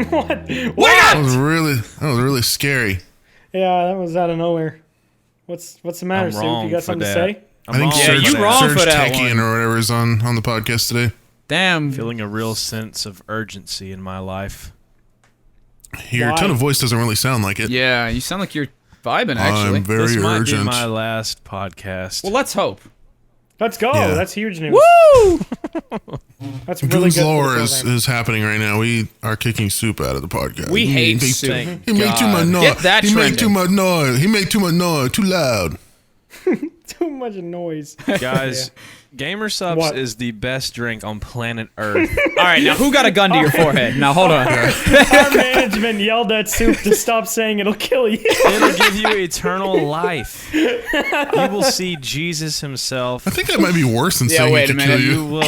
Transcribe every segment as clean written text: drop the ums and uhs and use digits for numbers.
What? That was really scary. Yeah, that was out of nowhere. What's the matter, Soup? You got something to say? I think you wrong for that Techian one. or whatever is on the podcast today. Damn. Feeling a real sense of urgency in my life. Your tone of voice doesn't really sound like it. Yeah, you sound like you're vibing, actually. I'm very This might urgent. be my last podcast. Well, let's hope. Let's go. Yeah. That's huge news. Woo! That's really Goons good. for lore the is program. happening right now. We are kicking Soup out of the podcast. We hate make Soup. He made too much noise. Get that he made trending. too much noise. He made too much noise. Too loud. Too much noise. Guys, Gamer Subs What? is the best drink on planet Earth. All right, now who got a gun to your forehead? Now, hold on. Our management yelled at Soup to stop saying it'll kill you. It'll give you eternal life. You will see Jesus himself. I think that might be worse than Yeah, saying wait he a can kill minute. You you. will.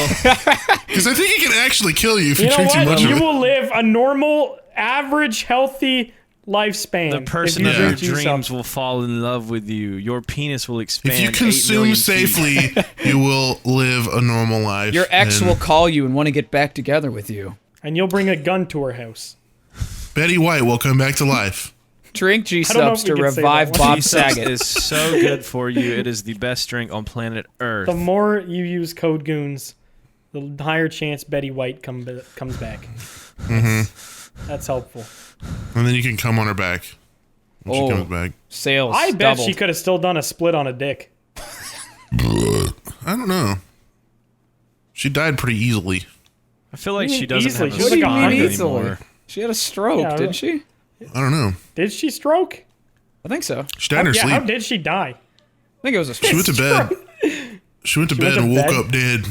Because I think he can actually kill you if you You know drink too what? much You of it. will live a normal, average, healthy lifespan. The person if of you your drink G-Subs. dreams will fall in love with you. Your penis will expand. If you 8 consume million feet. safely, you will live a normal life. Your ex and will call you and want to get back together with you. And you'll bring a gun to her house. Betty White will come back to life. Drink I don't know G-Subs if we to can say revive that. Bob G-Subs Saget. is so good for you. It is the best drink on planet Earth. The more you use code GOONS, the higher chance Betty White comes back. That's helpful. And then you can come on her back when she comes back. Sales I bet doubled. she could have still done a split on a dick. I don't know. She died pretty easily. I feel like What do she you doesn't easily? have She a was like a spine hundred. anymore. She had a stroke, Yeah, didn't she? I don't know. Did she stroke? I think so. She died in her Yeah, how sleep. did she die? I think it was a She went to bed. She went to bed and woke up dead.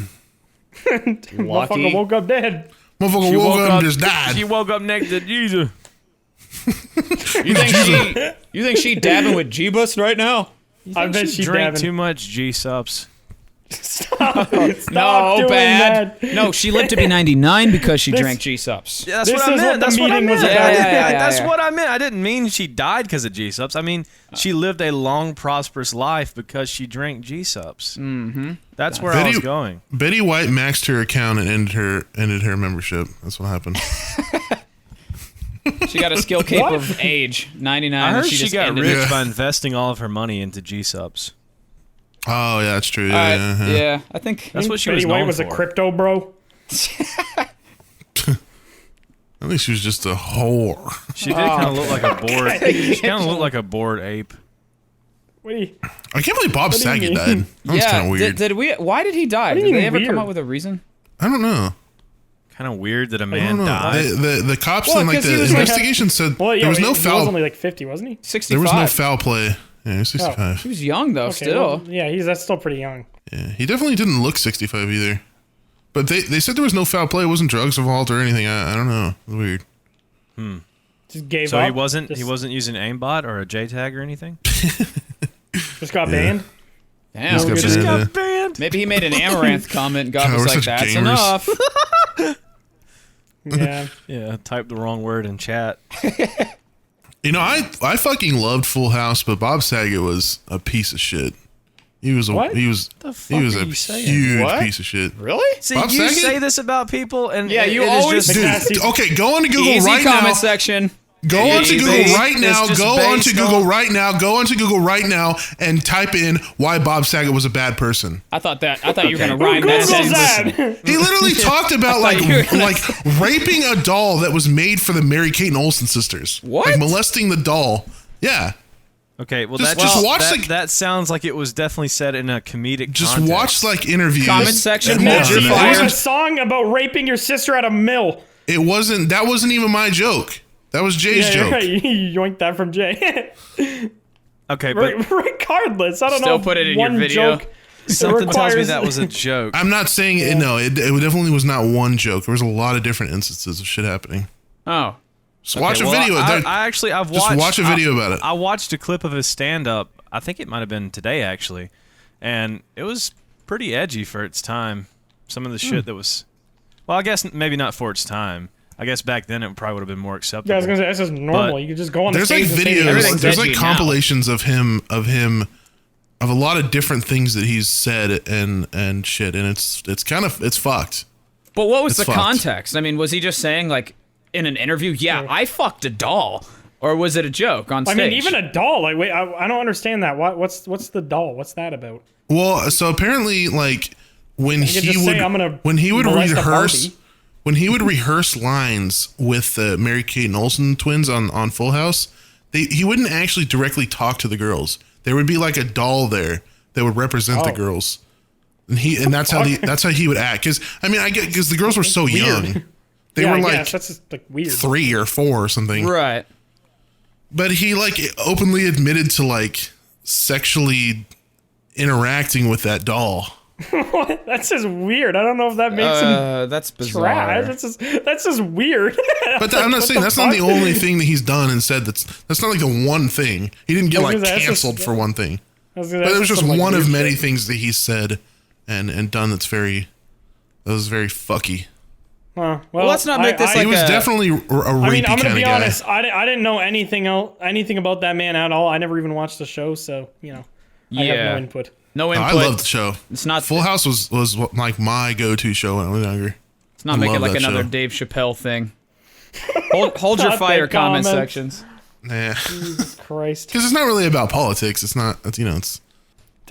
Motherfucker woke up dead. Motherfucker woke up and just died. She woke up next to Jesus. You think she dabbing with Jeebus right now? I bet she Drank dabbing. too much G-Subs. Stop No, doing bad. that. No, she lived to be 99 because she drank G-Subs. Yeah, that's This what I is meant. what the That's what I meeting was meant. about. Yeah, That's yeah. what I meant. I didn't mean she died because of G-Subs. I mean, she lived a long, prosperous life because she drank G-Subs. Mm-hmm. That's where I was going. Betty White maxed her account and ended her membership. That's what happened. She got a skill cape of age, 99. I and heard she she just got ended rich it. by investing all of her money into G-Subs. Oh, yeah, that's true. All Yeah, right, yeah. yeah, I think That's what she Betty was White known was for. a crypto bro. I think she was just a whore. She did kind of look like a bored. She kind of looked like a bored ape. What do you? I can't believe Bob What do you Saget mean? died. That was kind yeah. of weird. Did we? Why did he die? do you Did they mean ever come weird? up with a reason? I don't know. Kind of weird that a I man don't know. died. The cops Well, and like 'cause he the was like- investigation said Well, yeah, there was no he was foul. only like 50, wasn't he? 65. There was no foul play. Yeah, he was 65. He was young though. Okay, still. well, yeah, that's still pretty young. Yeah, he definitely didn't look 65 either. But they said there was no foul play. It wasn't drugs involved or anything. I don't know. It was weird. Just gave So up. he wasn't Just, using aimbot or a JTAG or anything. Just got banned. Damn. He's got Just banned, yeah. banned. Maybe he made an Amaranth comment and God God, was we're like, such that's gamers." enough. Yeah. Yeah, typed the wrong word in chat. You know, I fucking loved Full House, but Bob Saget was a piece of shit. He was a What? he was The fuck he was are a you saying? huge What? piece of shit. Really? See, Bob you Saget? say this about people, and Yeah, you it is always just, do. Nasty. Dude, okay, go on to Google Easy right comment now. section. Go onto Easy. Google right It's now. just Go onto based Google on- right now. Go onto Google right now and type in why Bob Saget was a bad person. I thought you were gonna rhyme that Google's sentence. that. He literally talked about like you were gonna like raping a doll that was made for the Mary Kate and Olsen sisters. What? Like molesting the doll. Yeah. okay. Well, Just- that just watch that, the- that sounds like it was definitely said in a comedic. Just context. watch like interviews. Comment section, It Match wasn't- your it fire. There's a wasn't- song about raping your sister at a mill. It wasn't. That wasn't even my joke. That was Jay's Yeah, joke. you're right. You yoinked that from Jay. Okay, but Regardless, I don't Still know. put it in one your video. Joke something tells me requires- that was a joke. I'm not saying it. No, it definitely was not one joke. There was a lot of different instances of shit happening. Oh. Just watch a Well, video. I There- actually, I've just watched. watch a video about it. I watched a clip of his stand-up. I think it might have been today actually, and it was pretty edgy for its time. Some of the shit that was, well, I guess maybe not for its time. I guess back then it probably would have been more acceptable. Yeah, I was gonna say that's just normal. But you could just go on the There's like stage and say videos. everything's There's edgy like now. compilations of him of a lot of different things that he's said and shit, and it's fucked. But what was It's the fucked. context? I mean, was he just saying like in an interview, yeah, I fucked a doll. Or was it a joke on I stage? mean, even a doll. Like, wait, I don't understand that. What's the doll? What's that about? Well, so apparently, like when could just say, "I'm gonna molest a Barbie." when he would rehearse lines with the Mary-Kate and Olsen twins on Full House, he wouldn't actually directly talk to the girls. There would be like a doll there that would represent the girls, and that's how he would act. Because I mean, I get because the girls were so young, they were I like guess. That's just, like, weird. 3 or 4 or something, right. But he like openly admitted to like sexually interacting with that doll. What? That's just weird. I don't know if that makes him That's bizarre. trash. That's just weird. But I'm not saying that's not the only thing that he's done and said. That's not like the one thing. He didn't get like canceled for one thing. But it was just one of many things that he said and done that was very fucky. Well, let's not make this He was definitely a rapey I mean, I'm kind gonna of be guy. honest. I didn't know anything about that man at all. I never even watched the show, so I have no input. No input. I loved the show. It's not Full House was like my go-to show when I was younger. Let's not make it like another Dave Chappelle thing. Hold your fire comment sections. Nah, Jesus Christ! because it's not really about politics. It's not. It's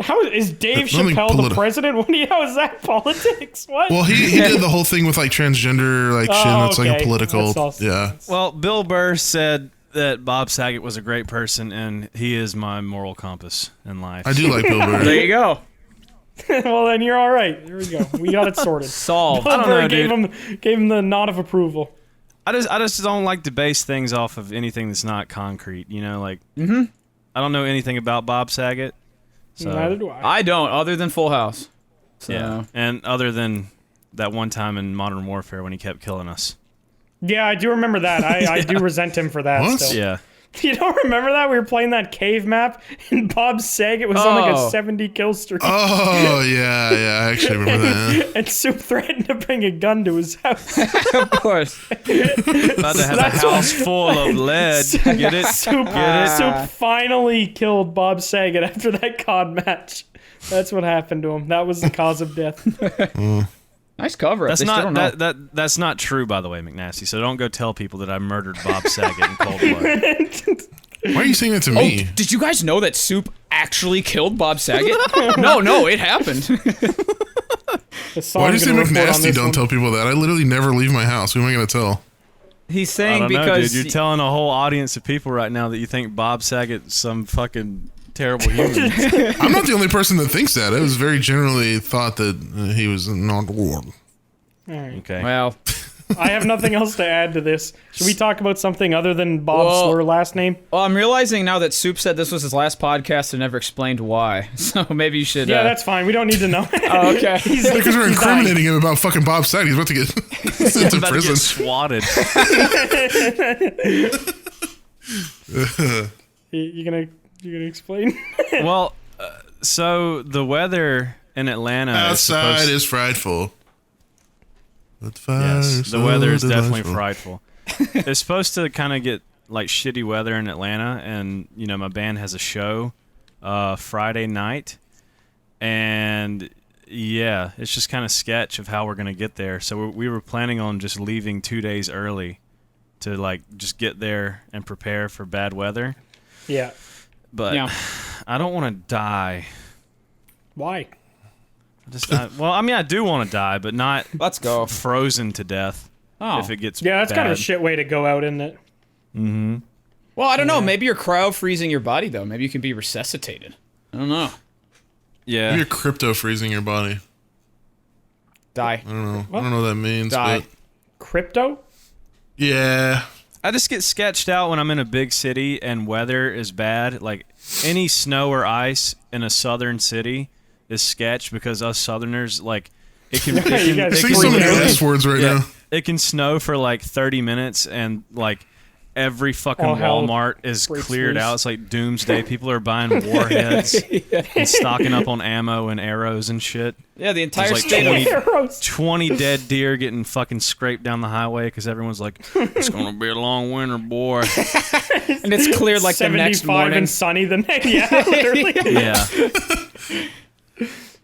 How is Dave Nothing Chappelle the president? How is that politics? What? well, he did the whole thing with like transgender like shit. And it's like a okay. political. That's also- Yeah. Well, Bill Burr said that Bob Saget was a great person, and he is my moral compass in life. I do like Bill Burr. There you go. Well, then you're all right. There we go. We got it sorted. Solved. Bill don't Burr know, gave him the nod of approval. I just don't like to base things off of anything that's not concrete. You know, like I don't know anything about Bob Saget. So, Neither do I. I don't, other than Full House. So. Yeah, and other than that one time in Modern Warfare when he kept killing us. Yeah, I do remember that. I do resent him for that. What? Still. Yeah. You don't remember that? We were playing that cave map, and Bob Saget was on like a 70 kill streak. Oh yeah, I actually remember that. And Soup threatened to bring a gun to his house. Of course. About to have a That's house full of lead. Get it? Soup finally killed Bob Saget after that COD match. That's what happened to him. That was the cause of death. Nice cover. That's They still not don't know. that's not true, by the way, McNasty. So don't go tell people that I murdered Bob Saget in cold blood. Why are you saying that to me? Oh, did you guys know that Soup actually killed Bob Saget? No, it happened. The song Why do you say gonna report on McNasty? this Don't one. tell people that. I literally never leave my house. Who am I gonna tell? He's I saying don't know, because dude. You're telling a whole audience of people right now that you think Bob Saget's some fucking terrible human. I'm not the only person that thinks that. It was very generally thought that he was not war. Okay. well, I have nothing else to add to this. Should we talk about something other than Bob's slur last name? well, I'm realizing now that Soup said this was his last podcast and never explained why. So maybe you should. Yeah, that's fine. We don't need to know. Oh, okay. Because we're incriminating him about fucking Bob Saget. He's about to get sent to About to prison. get swatted. You gonna explain? Well, so the weather in Atlanta Outside is frightful. But fire yes, is the so weather is definitely delightful. frightful. It's supposed to kind of get like shitty weather in Atlanta, and my band has a show Friday night, and yeah, it's just kind of sketch of how we're gonna get there. So we were planning on just leaving 2 days early to like just get there and prepare for bad weather. Yeah. But Yeah. I don't want to die. Why? Well, I mean, I do want to die, but not Let's go. frozen to death Oh. if it gets Yeah, that's bad. kind of a shit way to go out, isn't it? Well, I don't know. Maybe you're cryo freezing your body though. Maybe you can be resuscitated. I don't know. Yeah. You're crypto freezing your body. Die. I don't know. I don't know what that means. Die. But Crypto? yeah. I just get sketched out when I'm in a big city and weather is bad. Like any snow or ice in a southern city is sketch because us Southerners like it can. You guys Say freak so many out. S words right Yeah, now. it can snow for like 30 minutes and like every fucking All hell Walmart is breaks cleared loose. out. It's like doomsday. People are buying warheads and stocking up on ammo and arrows and shit. Yeah, the entire There's like state. 20 Arrows. 20 dead deer getting fucking scraped down the highway because everyone's like, it's gonna be a long winter, boy. And it's cleared like the next 75 morning. and sunny the next. Yeah, literally. Yeah.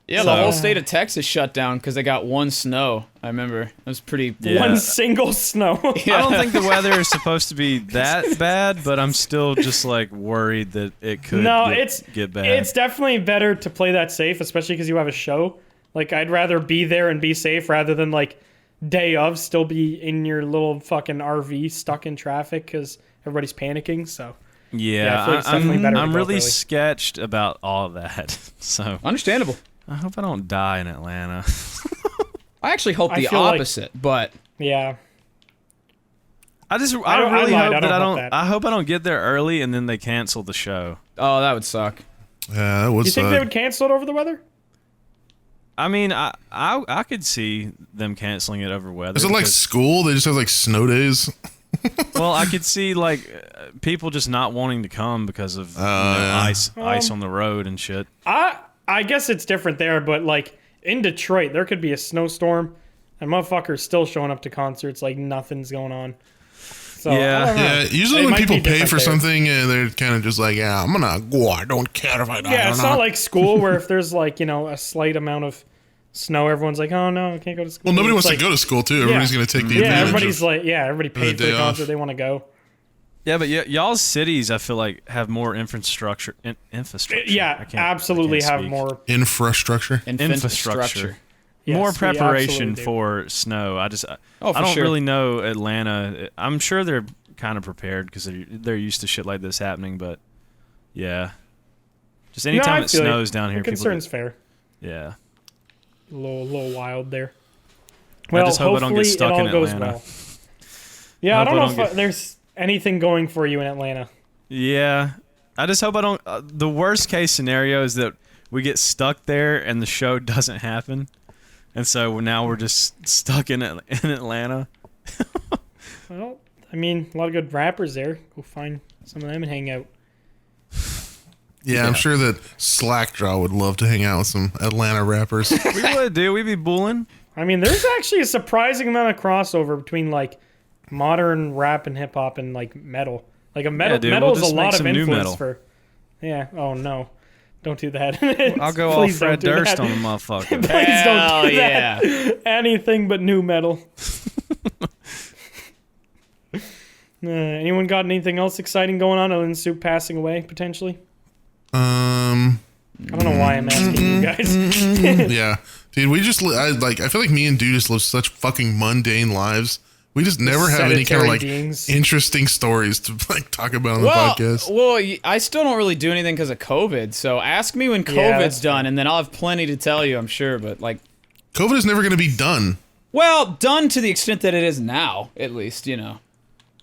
Yeah, the whole state of Texas shut down because they got one snow. I remember. It was pretty... Yeah. One single snow. I don't think the weather is supposed to be that bad, but I'm still just like worried that it could get bad. It's definitely better to play that safe, especially because you have a show. Like, I'd rather be there and be safe rather than, like, day of still be in your little fucking RV stuck in traffic because everybody's panicking, so... Yeah, I feel like it's definitely better to I'm go really early. sketched about all of that, so... Understandable. I hope I don't die in Atlanta. I actually hope I the feel like- opposite, but... Yeah. I don't- really I hope lied, that I don't hope that. I hope I don't get there early and then they cancel the show. Oh, that would suck. Yeah, that was. You think they would cancel it over the weather? I mean, I could see them canceling it over weather. Is it like because- school? They just have like snow days. well, I could see like people just not wanting to come because of yeah. ice on the road and shit. I guess it's different there, but like in Detroit, there could be a snowstorm, and motherfuckers still showing up to concerts like nothing's going on. So, Yeah. I don't know. Yeah, usually It when might people be pay different for there. something, they're kind of just like, yeah, I'm gonna go. I don't care if I die. Yeah, or it's not like school where if there's like a slight amount of snow, everyone's like, oh no, I can't go to school. Well, nobody It's wants like, to go to school too. Everybody's gonna take the Yeah, advantage. everybody's of, like, everybody paid for day the off. concert, they want to go. Yeah, but y'all's cities, I feel like, have more infrastructure. Infrastructure. I Yeah, can't absolutely have speak. more. infrastructure. Infrastructure. Yes, More we preparation absolutely do. for snow. I for don't sure. really know Atlanta. I'm sure they're kind of prepared because they're used to shit like this happening. But yeah, just anytime I it feel you. snows down The here, people. concern's fair. Yeah. A little wild there. Well, just hope I don't get hopefully stuck it all in goes Atlanta. well. Yeah, I Hope don't I know don't if get- there's anything going for you in Atlanta. Yeah. I just hope I don't. The worst case scenario is that we get stuck there and the show doesn't happen, and so now we're just stuck in Atlanta. Well, I mean, a lot of good rappers there. Go find some of them and hang out. Yeah, I'm sure that Slackjaw would love to hang out with some Atlanta rappers. We would, dude. We'd be bulling. I mean, there's actually a surprising amount of crossover between like modern rap and hip hop and like metal. Like metal, dude, metal we'll is just a make lot of some new influence metal. for. Yeah. Oh no, don't do that. I'll go all Please Fred don't do Durst that. on the motherfucker. Please Hell don't do that. Anything but new metal. Anyone got anything else exciting going on other than Soup passing away potentially? Um, I don't know why I'm asking you guys. yeah, dude, we just I feel like me and Dude just live such fucking mundane lives. We just never have any kind of Sedentary like beings. interesting stories to like talk about on the Well, podcast. I still don't really do anything because of COVID. So ask me when Yeah, COVID's that's done, and then I'll have plenty to tell you, I'm sure. But like, COVID is never going to be done. well, done to the extent that it is now, at least, you know.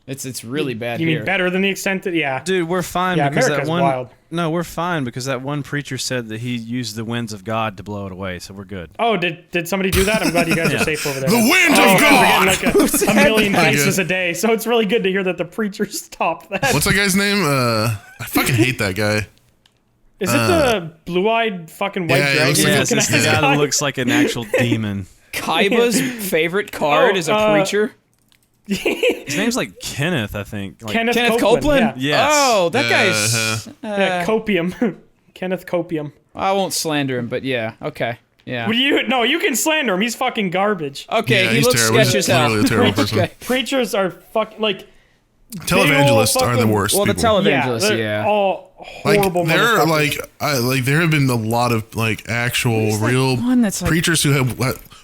It's really bad You here. mean better than the extent that Dude, we're fine Yeah, because America's that one. wild. No, we're fine because that one preacher said that he used the winds of God to blow it away, so we're good. Oh, did somebody do that? I'm glad you guys are safe over there. The wind Oh, of God. we're getting like a million that? cases a day, so it's really good to hear that the preacher stopped that. What's that guy's name? I fucking hate that guy. Is it the blue-eyed fucking white Yeah, it dragon? looks like you're Yes, looking it's the at? guy that looks like an actual demon. Kaiba's favorite card Oh, is a preacher. His name's like Kenneth, I think. Like, Kenneth Kenneth Copeland. Copeland? Yes. Oh, that Yeah, guy's. Yeah, Copium. Kenneth Copium. I won't slander him, but yeah, okay. Yeah. Would you? No, you can slander him. He's fucking garbage. Okay, Yeah, he he's looks terrible. sketchy He's as hell. literally a terrible person. Okay. Preachers are fucking like. Televangelists are the fucking- worst. Well, the people. televangelists, they're yeah. all Like horrible. there are motherfuckers. there have been a lot of like actual real one that's like- preachers who have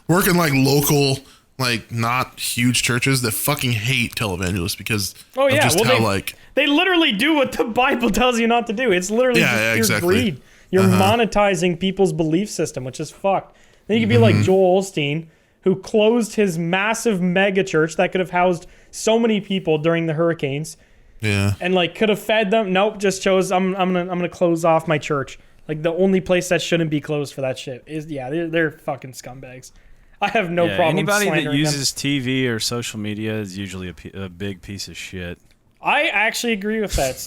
work in like local like not huge churches that fucking hate televangelists because Oh, of yeah, just well, how they- like They literally do what the Bible tells you not to do. It's literally Yeah, just yeah, pure exactly. greed. You're monetizing people's belief system, which is fucked. Then you could be Mm-hmm. like Joel Osteen, who closed his massive mega church that could have housed so many people during the hurricanes, yeah. and like could have fed them. Nope, just chose I'm gonna close off my church. Like the only place that shouldn't be closed for that shit is they're fucking scumbags. I have no problem. Anybody that slandering them. uses TV or social media is usually a big piece of shit. I actually agree with that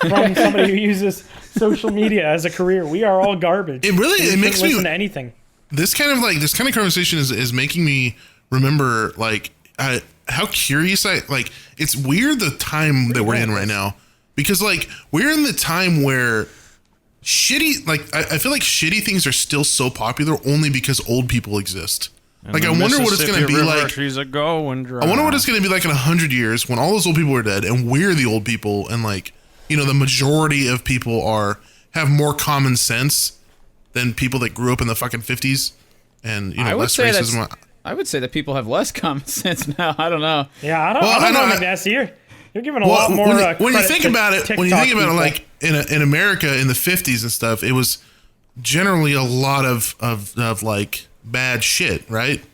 from somebody who uses social media as a career. We are all garbage. It really- We it shouldn't makes me- listen to anything. This kind of conversation is making me remember like how curious I like. It's weird the time that we're in right now because like we're in the time where shitty. Like I feel like shitty things are still so popular only because old people exist. And Like the I wonder what it's gonna Mississippi be River, like. she's a going dry. I wonder what it's gonna be like in 100 years when all those old people are dead and we're the old people and like the majority of people have more common sense than people that grew up in the fucking 50s and less racism. I would say that people have less common sense now. I don't know. Yeah, I don't know, Magnassi. You're giving a lot more. When you think about it, people. like in America in the 50s and stuff, it was generally a lot of like bad shit, right?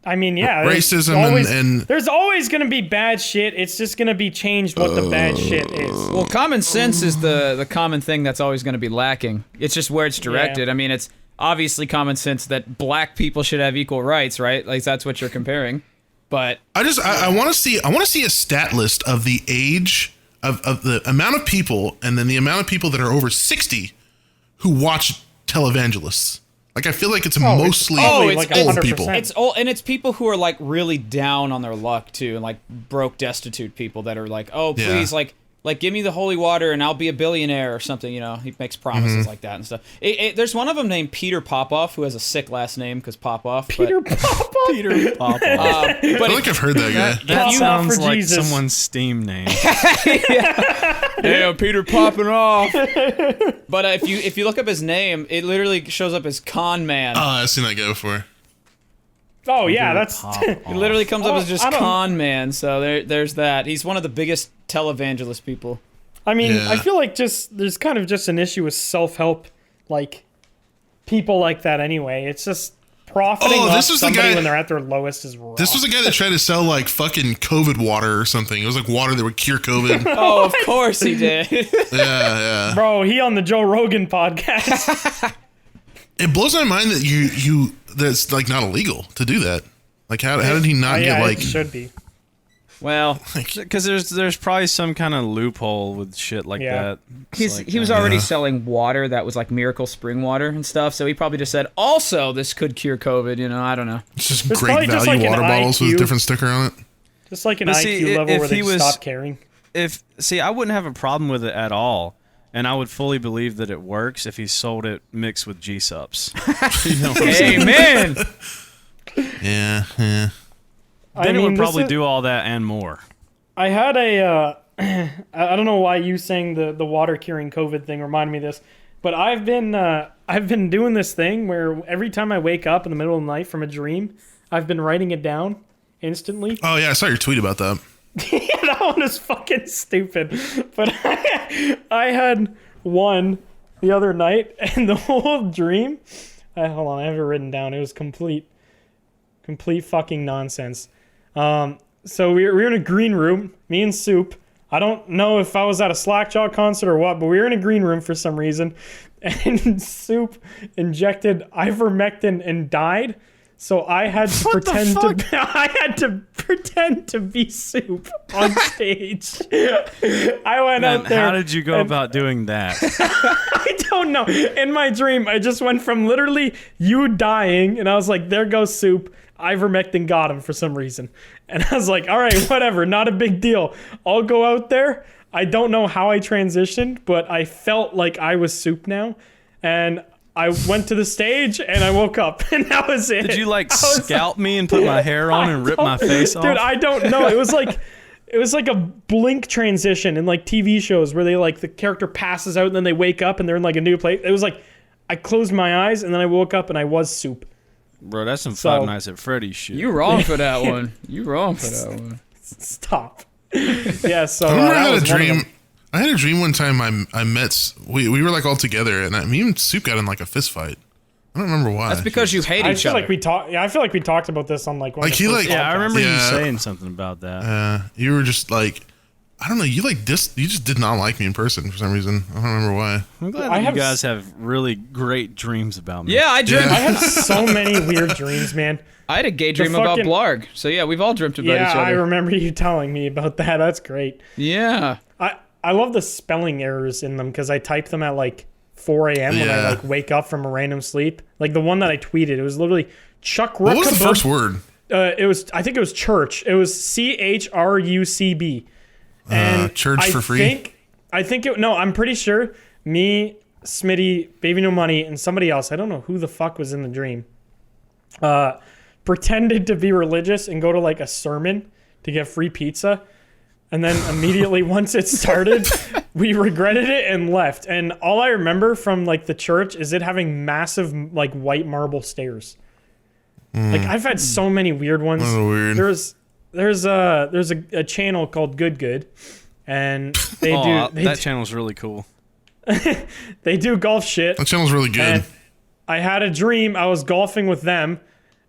I mean, yeah, racism and there's always going to be bad shit. It's just going to be changed what the bad shit is. Well, common sense is the common thing that's always going to be lacking. It's just where it's directed. Yeah. I mean, it's obviously common sense that black people should have equal rights, right? Like that's what you're comparing. But I want to see a stat list of the age of the amount of people and then the amount of people that are over 60 who watch televangelists. Like I feel like it's mostly like old 100%. people. it's old, and it's people who are like really down on their luck too, and like broke, destitute people that are like, oh please, like give me the holy water and I'll be a billionaire or something. He makes promises like that and stuff. There's one of them named Peter Popoff who has a sick last name because Popoff. Peter Popoff. Peter Popoff. But I feel like I've heard that guy. That sounds for like Jesus. someone's Steam name. yeah, Peter popping off. But if you look up his name, it literally shows up as Con Man. Oh, I've seen that guy before. Oh yeah, that's. It literally comes up as just I don't- Con Man. So there's that. He's one of the biggest televangelist people. I mean, Yeah. I feel like there's kind of just an issue with self-help, like people like that. Anyway, it's just profiting Oh, off this was the somebody guy- when they're at their lowest is wrong. This was a guy that tried to sell like fucking COVID water or something. It was like water that would cure COVID. Oh, of course he did. yeah. Bro, he on the Joe Rogan podcast. It blows my mind that you that's like not illegal to do that. Like how did he not yeah, get like it should be. Well, Because there's probably some kind of loophole with shit like Yeah. that. It's like, he was already selling water that was like miracle spring water and stuff. So he probably just said, also, this could cure COVID. I don't know. it's just There's great probably value just like an water bottles with a IQ. different sticker on it? Just like an But IQ see, level if where they he just was- stop caring. I wouldn't have a problem with it at all. And I would fully believe that it works if he sold it mixed with G-Subs. You know what I'm saying? Amen. Yeah. Then it mean, would this probably is- do all that and more. I had a, I don't know why you saying the water curing COVID thing reminded me of this, but I've been doing this thing where every time I wake up in the middle of the night from a dream, I've been writing it down instantly. Oh yeah, I saw your tweet about that. Yeah, that one is fucking stupid. But I had one the other night, and the whole dream. Hold on, I have it written down. It was complete fucking nonsense. So we were in a green room, me and Soup. I don't know if I was at a Slackjaw concert or what, but we were in a green room for some reason, and Soup injected ivermectin and died. So I had to pretend to be Soup on stage. I went Man, out there. how did you go and- about doing that? I don't know. In my dream, I just went from literally you dying, and I was like, there goes Soup. Ivermectin got him for some reason. And I was like, all right, whatever, not a big deal. I'll go out there. I don't know how I transitioned, but I felt like I was Soup now. And I went to the stage and I woke up, and that was it. Did you like I was scalp me and put my hair on and rip my face off? Dude, I don't know. It was like a blink transition in like TV shows where they like the character passes out and then they wake up and they're in like a new place. It was like I closed my eyes and then I woke up and I was Soup. Bro, that's some So- Five Nights at Freddy's shit. You wrong for that one. You wrong for that one. Stop. Yeah, so I remember that I had a was one of dream. them. I had a dream one time. I met. We were like all together, and me and Soup got in like a fist fight. I don't remember why. That's because you hate I each feel other. like we talked. Yeah, I feel like we talked about this on like one Like, of the he, first like- yeah, I podcasts. remember you Yeah. saying something about that. you were just like, I don't know. You like this. You just did not like me in person for some reason. I don't remember why. I'm glad I that have you guys have really great dreams about me. yeah, I dreamt. I had so many weird dreams, man. I had a gay dream about fucking- Blarg. So yeah, we've all dreamt about Yeah, each I other. remember you telling me about that. That's great. Yeah. I love the spelling errors in them because I type them at like 4 a.m. when I Yeah. like wake up from a random sleep. Like the one that I tweeted, it was literally Chuck What was the Ruckabub- first word? I think it was church. It was CHRUCB. And Church I for free? I'm pretty sure me, Smitty, Baby No Money, and somebody else. I don't know who the fuck was in the dream. Pretended to be religious and go to like a sermon to get free pizza. And then immediately once it started, we regretted it and left. And all I remember from like the church is it having massive like white marble stairs. Like I've had so many weird ones. Oh, weird. There's a channel called Good, and that channel's really cool. They do golf shit. That channel's really good. And I had a dream. I was golfing with them,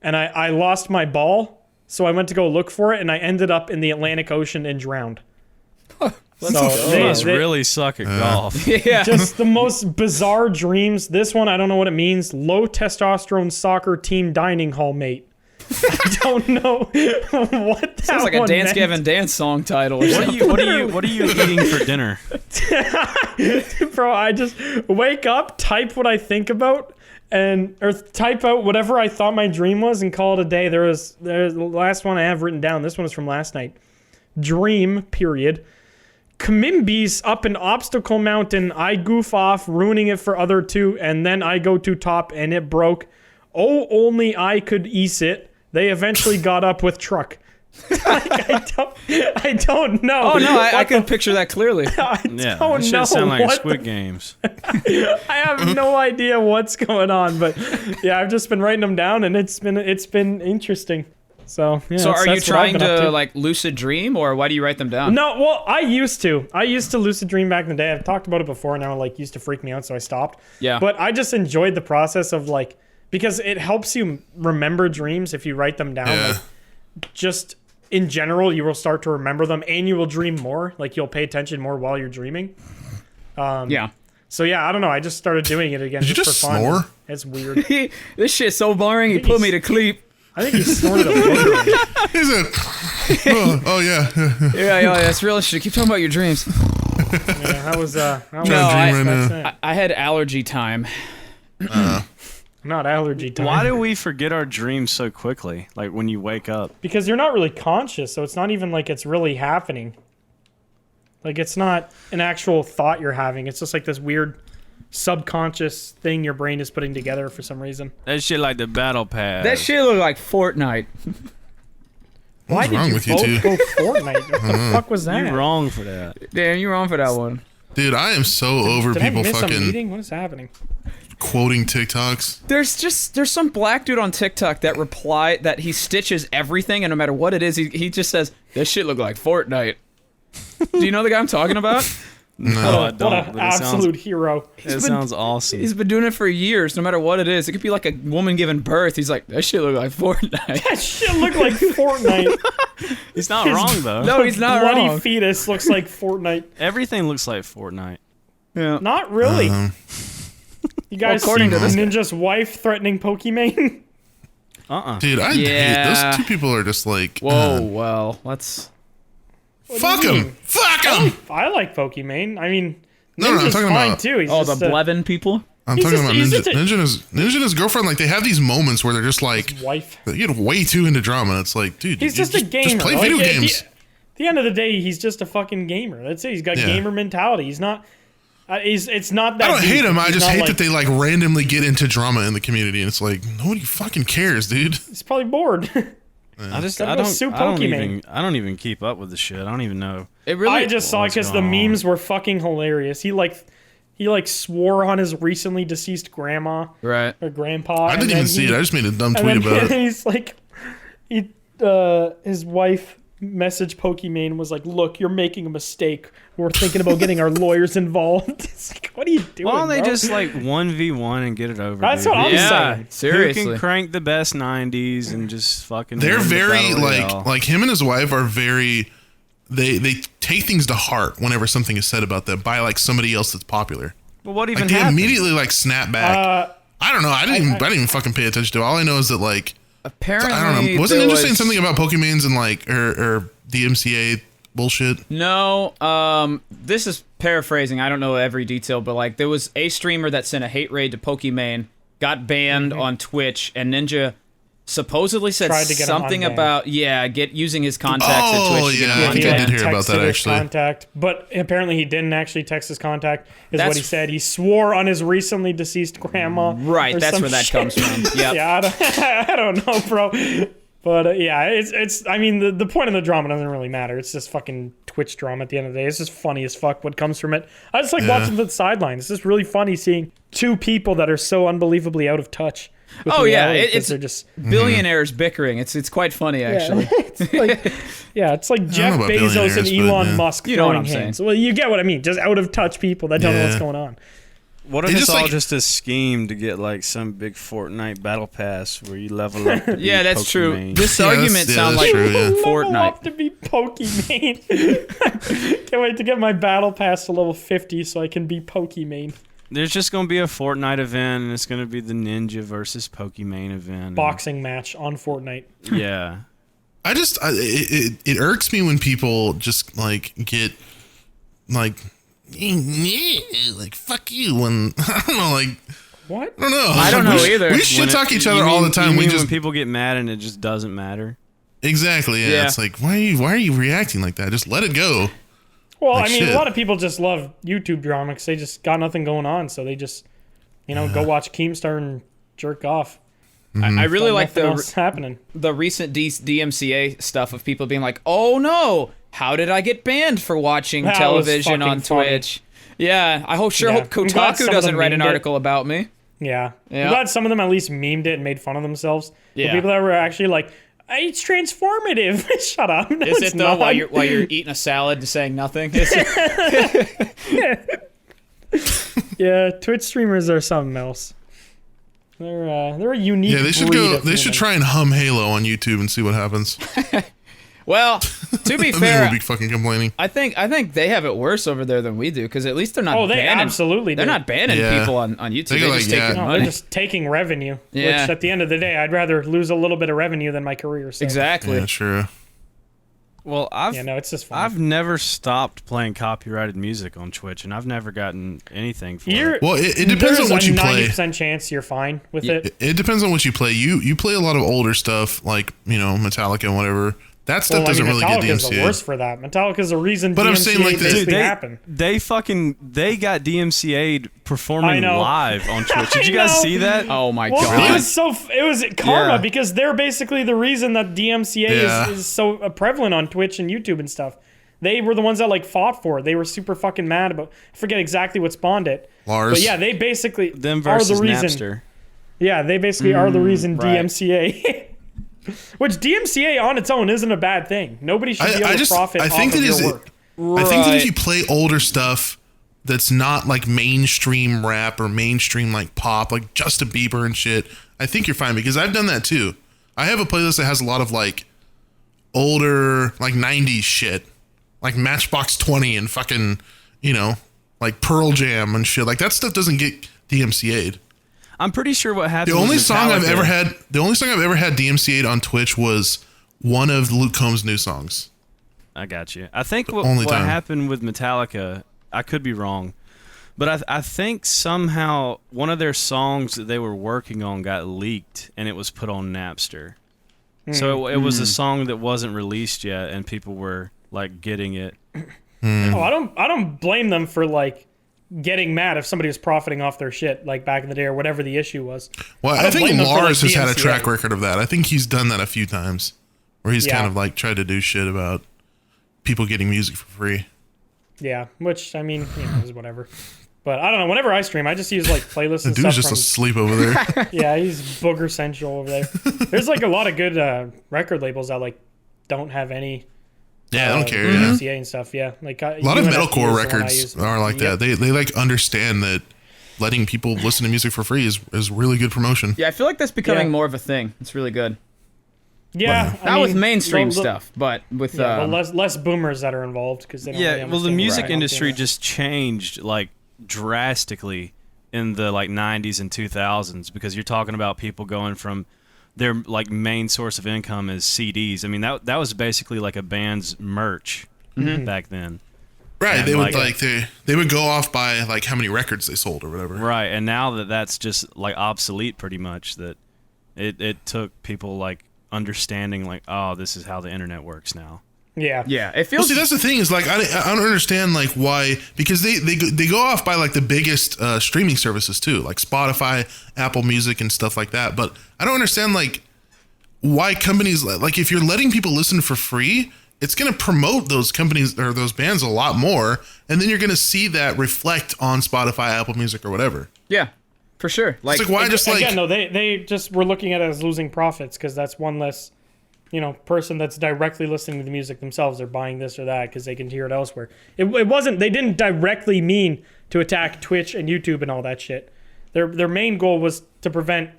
and I lost my ball. So I went to go look for it, and I ended up in the Atlantic Ocean and drowned. You must really suck at golf. Yeah. Just the most bizarre dreams. This one, I don't know what it means. Low testosterone soccer team dining hall mate. I don't know what that Sounds like a one Dance meant. Gavin Dance song title. Or What something. are you eating for dinner? Bro, I just wake up, type what I think about, or type out whatever I thought my dream was and call it a day. There's the last one I have written down. This one is from last night. Dream, period. Kamimbis up an obstacle mountain. I goof off, ruining it for other two, and then I go to top and it broke. Oh, only I could ease it. They eventually got up with truck. Like, I don't know. Oh no, I What can the picture that clearly. I Yeah, don't that shit know sound like what Squid Games. I have no idea what's going on, but yeah, I've just been writing them down, and it's been interesting. So yeah. So are you that's what I've trying been up to like lucid dream, or why do you write them down? No, well, I used to lucid dream back in the day. I've talked about it before. Now, like, used to freak me out, so I stopped. Yeah. But I just enjoyed the process of like, because it helps you remember dreams if you write them down. Yeah. Like, just in general, you will start to remember them, and you will dream more. Like, you'll pay attention more while you're dreaming. Yeah. So yeah, I don't know. I just started doing it again. Did you just just for fun. snore? It's weird. This shit's so boring. He put me to sleep. I think he snorted a booger. Is it? Oh yeah. Yeah, that's real shit. Keep talking about your dreams. Yeah, that was Trying to dream right that's now. it. I had allergy time. Not allergy time. Why do we forget our dreams so quickly? Like when you wake up. Because you're not really conscious, so it's not even like it's really happening. Like, it's not an actual thought you're having. It's just like this weird subconscious thing your brain is putting together for some reason. That shit like the battle pass. That shit looked like Fortnite. What's wrong with you both two? go Fortnite? What the fuck was that? You're wrong for that. Damn, you're wrong for that one. Dude, I am so over Did I people miss a fucking meeting? What is happening? quoting TikToks. There's some black dude on TikTok that he stitches everything, and no matter what it is, he just says, "This shit look like Fortnite." Do you know the guy I'm talking about? No, I don't. What an but it sounds- absolute hero. It sounds awesome. He's been doing it for years, no matter what it is. It could be like a woman giving birth. He's like, that shit look like Fortnite. That shit looked like Fortnite. He's not his- wrong though. No, he's not Bloody wrong. fetus looks like Fortnite. Everything looks like Fortnite. Yeah. Not really. You guys see according to this guy. Ninja's wife threatening Pokimane? Dude, I Yeah. hate those two people are just like Whoa, well, let's. fuck do you him. mean? Fuck him. I like Pokimane. I mean, No, I'm Ninja's talking fine about- too. He's Oh, the just a Blevin people? I'm He's talking just- about he's Ninja. just a- Ninja and his girlfriend, like they have these moments where they're just like wife. they get way too into drama. It's like, dude, He's you just a gamer. Just play Like, video at games. the end of the day, he's just a fucking gamer. That's it. He's got Yeah. gamer mentality. He's not. It's not that. I don't deep. hate him. I He's just not hate like, that they like randomly get into drama in the community, and it's like nobody fucking cares, dude. He's probably bored. I just Gotta I go don't sue I don't Pokimane. even keep up with the shit. I don't even know. It really. I just saw it what's because the going on? memes were fucking hilarious. He swore on his recently deceased grandma Right. or grandpa. I didn't even see it. I just made a dumb And tweet then about it. he's like, his wife messaged Pokimane was like, "Look, you're making a mistake. We're thinking about getting our lawyers involved." It's like, what are you doing? Why don't they bro? just like 1v1 and get it over? That's dude? what I'm Yeah, saying. Who seriously. can crank the best 90s and just fucking They're win the very battle royale? like him and his wife are very. They take things to heart whenever something is said about them by like somebody else that's popular. Well, what even Like they happened? immediately like snap back. I don't know. I didn't even fucking pay attention to it. All I know is that like Apparently, I don't know. Wasn't there Ninja saying something about Pokemon's and like or DMCA bullshit? No, this is paraphrasing. I don't know every detail, but like there was a streamer that sent a hate raid to Pokimane, got banned on Twitch, and Ninja supposedly said Tried to get him something unbanned. about using his contacts at Twitch to get him yeah, I think I unbanned. did hear about texted that, his actually. Contact, but apparently he didn't actually text his contact. Is That's- what he said. He swore on his recently deceased grandma. Right, or that's some where that shit. comes from. Yep. Yeah, I don't know, bro. But yeah, it's. I mean, the point of the drama doesn't really matter. It's just fucking Twitch drama at the end of the day. It's just funny as fuck what comes from it. I just like watching the sidelines. It's just really funny seeing two people that are so unbelievably out of touch. With Oh, yeah, reality, 'cause it's- they're just Billionaires bickering. It's quite funny, actually. it's like, it's like Jeff about Bezos and billionaires, but, Elon yeah. Musk You know what throwing I'm saying. hands. Well, you get what I mean. Just out of touch people that don't know what's Yeah. going on. What if It it's just, all like- just a scheme to get like some big Fortnite battle pass where you level up? To Yeah, be that's true. Pokemon? This Yeah, argument that's sounds like true, yeah. Level Fortnite. up to be Pokimane. Can't wait to get my battle pass to level 50 so I can be Pokimane. There's just gonna be a Fortnite event, and it's gonna be the Ninja versus Pokemon event. and- Boxing match on Fortnite. Yeah. It irks me when people just like get like fuck you when I don't know, like What? I don't know. I don't know either. We shit talk each other You all mean- the time. you We mean just when people get mad and it just doesn't matter. exactly. Yeah. Yeah. It's like why are you reacting like that? Just let it go. Well, Like I mean, shit. a lot of people just love YouTube drama because they just got nothing going on. So they just, go watch Keemstar and jerk off. I really like Nothing else happening. the recent DMCA stuff of people being like, "Oh no, how did I get banned for watching That was television on fucking funny. Twitch?" Yeah, I hope Yeah. hope I'm glad Kotaku some of doesn't them write an memed it. article about me. Yeah. Yeah. I'm glad some of them at least memed it and made fun of themselves. Yeah. The people that were actually like, it's transformative. Shut up. No, Is it's it though? not. While you're eating a salad and saying nothing? Is it? Yeah, Twitch streamers are something else. They're a unique. Yeah, they should breed go. of They should human. try and hum Halo on YouTube and see what happens. Well, to be And then fair, we'll be fucking complaining. I think they have it worse over there than we do because at least they're not. Oh, they banning, absolutely They're do. not banning Yeah. people on YouTube. They They, go just like, take yeah. your No, money. they're just taking revenue. Yeah. Which at the end of the day, I'd rather lose a little bit of revenue than my career. So. Exactly. Yeah, sure. Well, Yeah, no, it's just fun. I've never stopped playing copyrighted music on Twitch, and I've never gotten anything for You're, it. Well, it depends on there's what a you play. 90% chance you're fine with it. It depends on what you play. You play a lot of older stuff like Metallica and whatever. That stuff Well, I doesn't mean, really get Metallica's the DMCA. worst for that. Metallica's the reason But I'm DMCA saying, like, basically Dude, happened. they got DMCA'd I performing know. live on Twitch. Did I you guys know. see that? Oh my Well, god. it was karma Yeah. because they're basically the reason that DMCA Yeah. is so prevalent on Twitch and YouTube and stuff. They were the ones that fought for it. They were super fucking mad about. I forget exactly what spawned it. Lars. But yeah, they basically Them are versus the reason. Napster. Yeah, they basically are the reason right. DMCA. Which DMCA on its own isn't a bad thing. Nobody should be able to profit I think off that of is. your work. I think that if Right. you play older stuff that's not like mainstream rap or mainstream like pop, like Justin Bieber and shit, I think you're fine because I've done that too. I have a playlist that has a lot of like older like 90s shit, like Matchbox 20 and fucking, like Pearl Jam and shit. Like that stuff doesn't get DMCA'd. I'm pretty sure what happened. The only with song I've Metallica- ever had DMCA'd on Twitch was one of Luke Combs' new songs. I got you. I think what only time. happened with Metallica, I could be wrong, but I think somehow one of their songs that they were working on got leaked and it was put on Napster. So it was a song that wasn't released yet, and people were like getting it. Oh, I don't blame them for getting mad if somebody was profiting off their shit back in the day or whatever the issue was. Well, I don't think blame them for, Lars has had a DMCA. track record of that. I think he's done that a few times, where he's Yeah. kind of tried to do shit about people getting music for free. Yeah, which I mean, is whatever. But I don't know. Whenever I stream, I just use playlists The and dude's stuff just from. asleep over there. Yeah, he's booger central over there. There's a lot of good record labels that don't have any. Yeah, I don't care. Yeah. DMCA and stuff. Yeah, A lot of metalcore records are like that. They understand that letting people listen to music for free is really good promotion. Yeah, I feel like that's becoming Yeah. more of a thing. It's really good. Yeah, Not with mainstream the- stuff, but with Yeah, well, less boomers that are involved because they don't. really Yeah, well, the understand music what's industry going on. just changed drastically in the 90s and 2000s because you're talking about people going from their main source of income is CDs. I mean that was basically a band's merch back then. Right. And They would they would go off by how many records they sold or whatever. Right, and now that's just obsolete pretty much. That It took people like understanding like, oh, this is how the internet works now. Yeah. Yeah, it Well, feels. see, that's the thing is like I don't understand like why, because they go off by like the biggest streaming services too, like Spotify, Apple Music, and stuff like that. But I don't understand like why companies like if you're letting people listen for free, it's going to promote those companies or those bands a lot more, and then you're going to see that reflect on Spotify, Apple Music, or whatever. Yeah, for sure. Like, It's like why just like Again, though, they just were looking at it as losing profits because that's one less, person that's directly listening to the music themselves. They're buying this or that because they can hear it elsewhere. It wasn't. They didn't directly mean to attack Twitch and YouTube and all that shit. Their main goal was to prevent,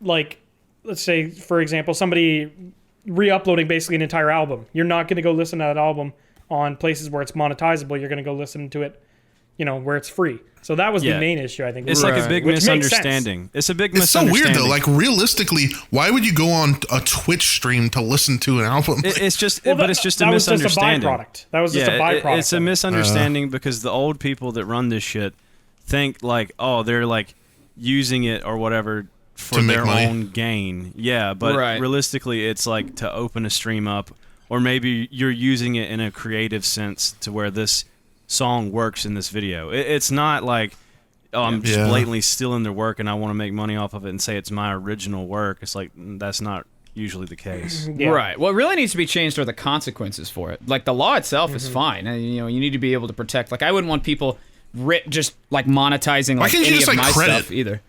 like, let's say, for example, somebody re-uploading basically an entire album. You're not going to go listen to that album on places where it's monetizable. You're going to go listen to it, where it's free. So that was the main issue, I think. It's like a big Which makes sense. misunderstanding. It's a big it's so misunderstanding. weird though. Like realistically, why would you go on a Twitch stream to listen to an album? It's just, Well, but it's just a that was just a misunderstanding. byproduct. That was just a byproduct. It's a misunderstanding because the old people that run this shit think like, oh, they're like using it or whatever for To make their money. own gain. Yeah, but Right. realistically, it's like to open a stream up, or maybe you're using it in a creative sense to where this song works in this video. It's not like, oh, I'm just Yeah. blatantly stealing their work and I want to make money off of it and say it's my original work. It's like, that's not usually the case. Yeah. Right. What really needs to be changed are the consequences for it. Like the law itself is fine, and you need to be able to protect. Like I wouldn't want people just like monetizing like can't you any just, of like, my credit? stuff either.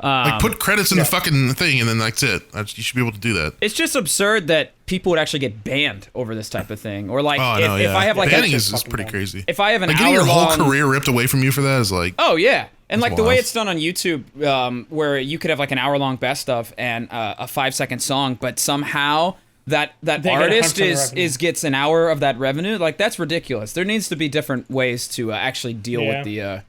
Like put credits in the fucking thing, and then that's it. You should be able to do that. It's just absurd that people would actually get banned over this type of thing, or like Oh if, no, yeah. if I have like banning a, is fucking pretty bad. crazy. if I have an Like getting your whole hour-long- career ripped away from you for that is like, Oh yeah, and like the way wild. it's done on YouTube, where you could have like an hour-long best of and a 5-second song, but somehow that get artist 100% of the is revenue. gets an hour of that revenue. Like that's ridiculous. There needs to be different ways to actually deal Yeah. with the.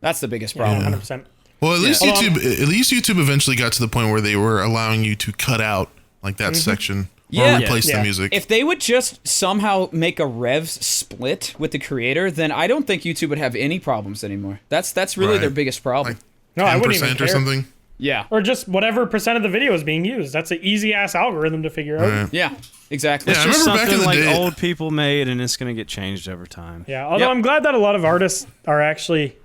That's the biggest Yeah, problem. 100%. well, at least Yeah. YouTube eventually got to the point where they were allowing you to cut out like that section Yeah. or replace Yeah. the music. If they would just somehow make a revs split with the creator, then I don't think YouTube would have any problems anymore. That's really Right. their biggest problem. Like No, I wouldn't even 10% or care. something. Yeah. Or just whatever percent of the video is being used. That's an easy ass algorithm to figure out. Right. Yeah. Exactly. Yeah, I Just remember back in something the like day- old people made, and it's going to get changed over time. Yeah, although Yep. I'm glad that a lot of artists are actually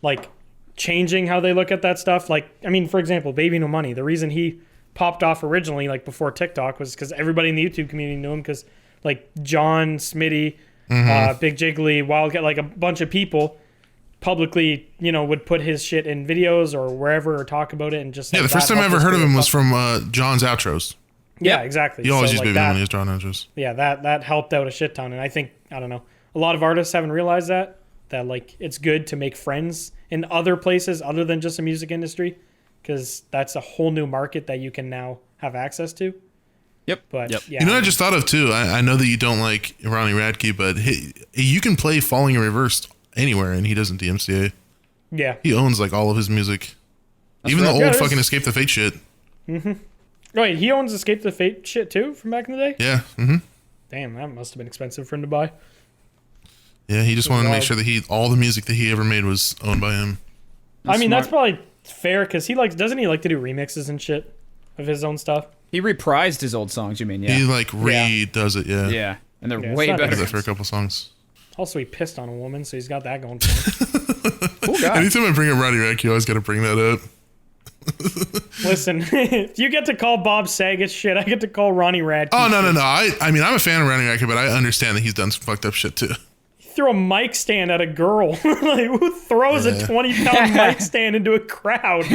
like changing how they look at that stuff. Like, I mean, for example, Baby No Money. The reason he popped off originally, like before TikTok, was because everybody in the YouTube community knew him. Because like John, Smitty, Big Jiggly, Wildcat, like a bunch of people publicly, would put his shit in videos or wherever or talk about it and just. Yeah, like, the first that time I helped ever his heard of career him was fuck- from John's outros. Yeah, exactly. He always So, used like, Baby that- when he was drawing outros. Yeah, that helped out a shit ton, and I think I don't know. A lot of artists haven't realized that like it's good to make friends in other places other than just the music industry, because that's a whole new market that you can now have access to. Yep. But Yep. yeah, You know what I just thought of too? I know that you don't like Ronnie Radke, but you can play Falling in Reverse anywhere, and he doesn't DMCA. yeah. He owns like all of his music, even right. the Yeah, old it is. fucking Escape the Fate shit. Oh, wait, he owns Escape the Fate shit too from back in the day. Yeah, Damn, that must have been expensive for him to buy. yeah. He just wanted to make wild. sure that all the music that he ever made was owned by him. I mean, that's smart. probably fair because doesn't he like to do remixes and shit of his own stuff? He reprised his old songs. You mean? Yeah. He like redoes it. Yeah, Yeah. And they're Yeah, it's way not He better. does that for a couple songs. Also, he pissed on a woman, so he's got that going for him. Cool guy. Anytime I bring up Ronnie Radke, I always got to bring that up. Listen, if you get to call Bob Saget shit, I get to call Ronnie Radke. Oh no. I mean, I'm a fan of Ronnie Radke, but I understand that he's done some fucked up shit too. Throw a mic stand at a girl. Like, who throws a 20-pound mic stand into a crowd?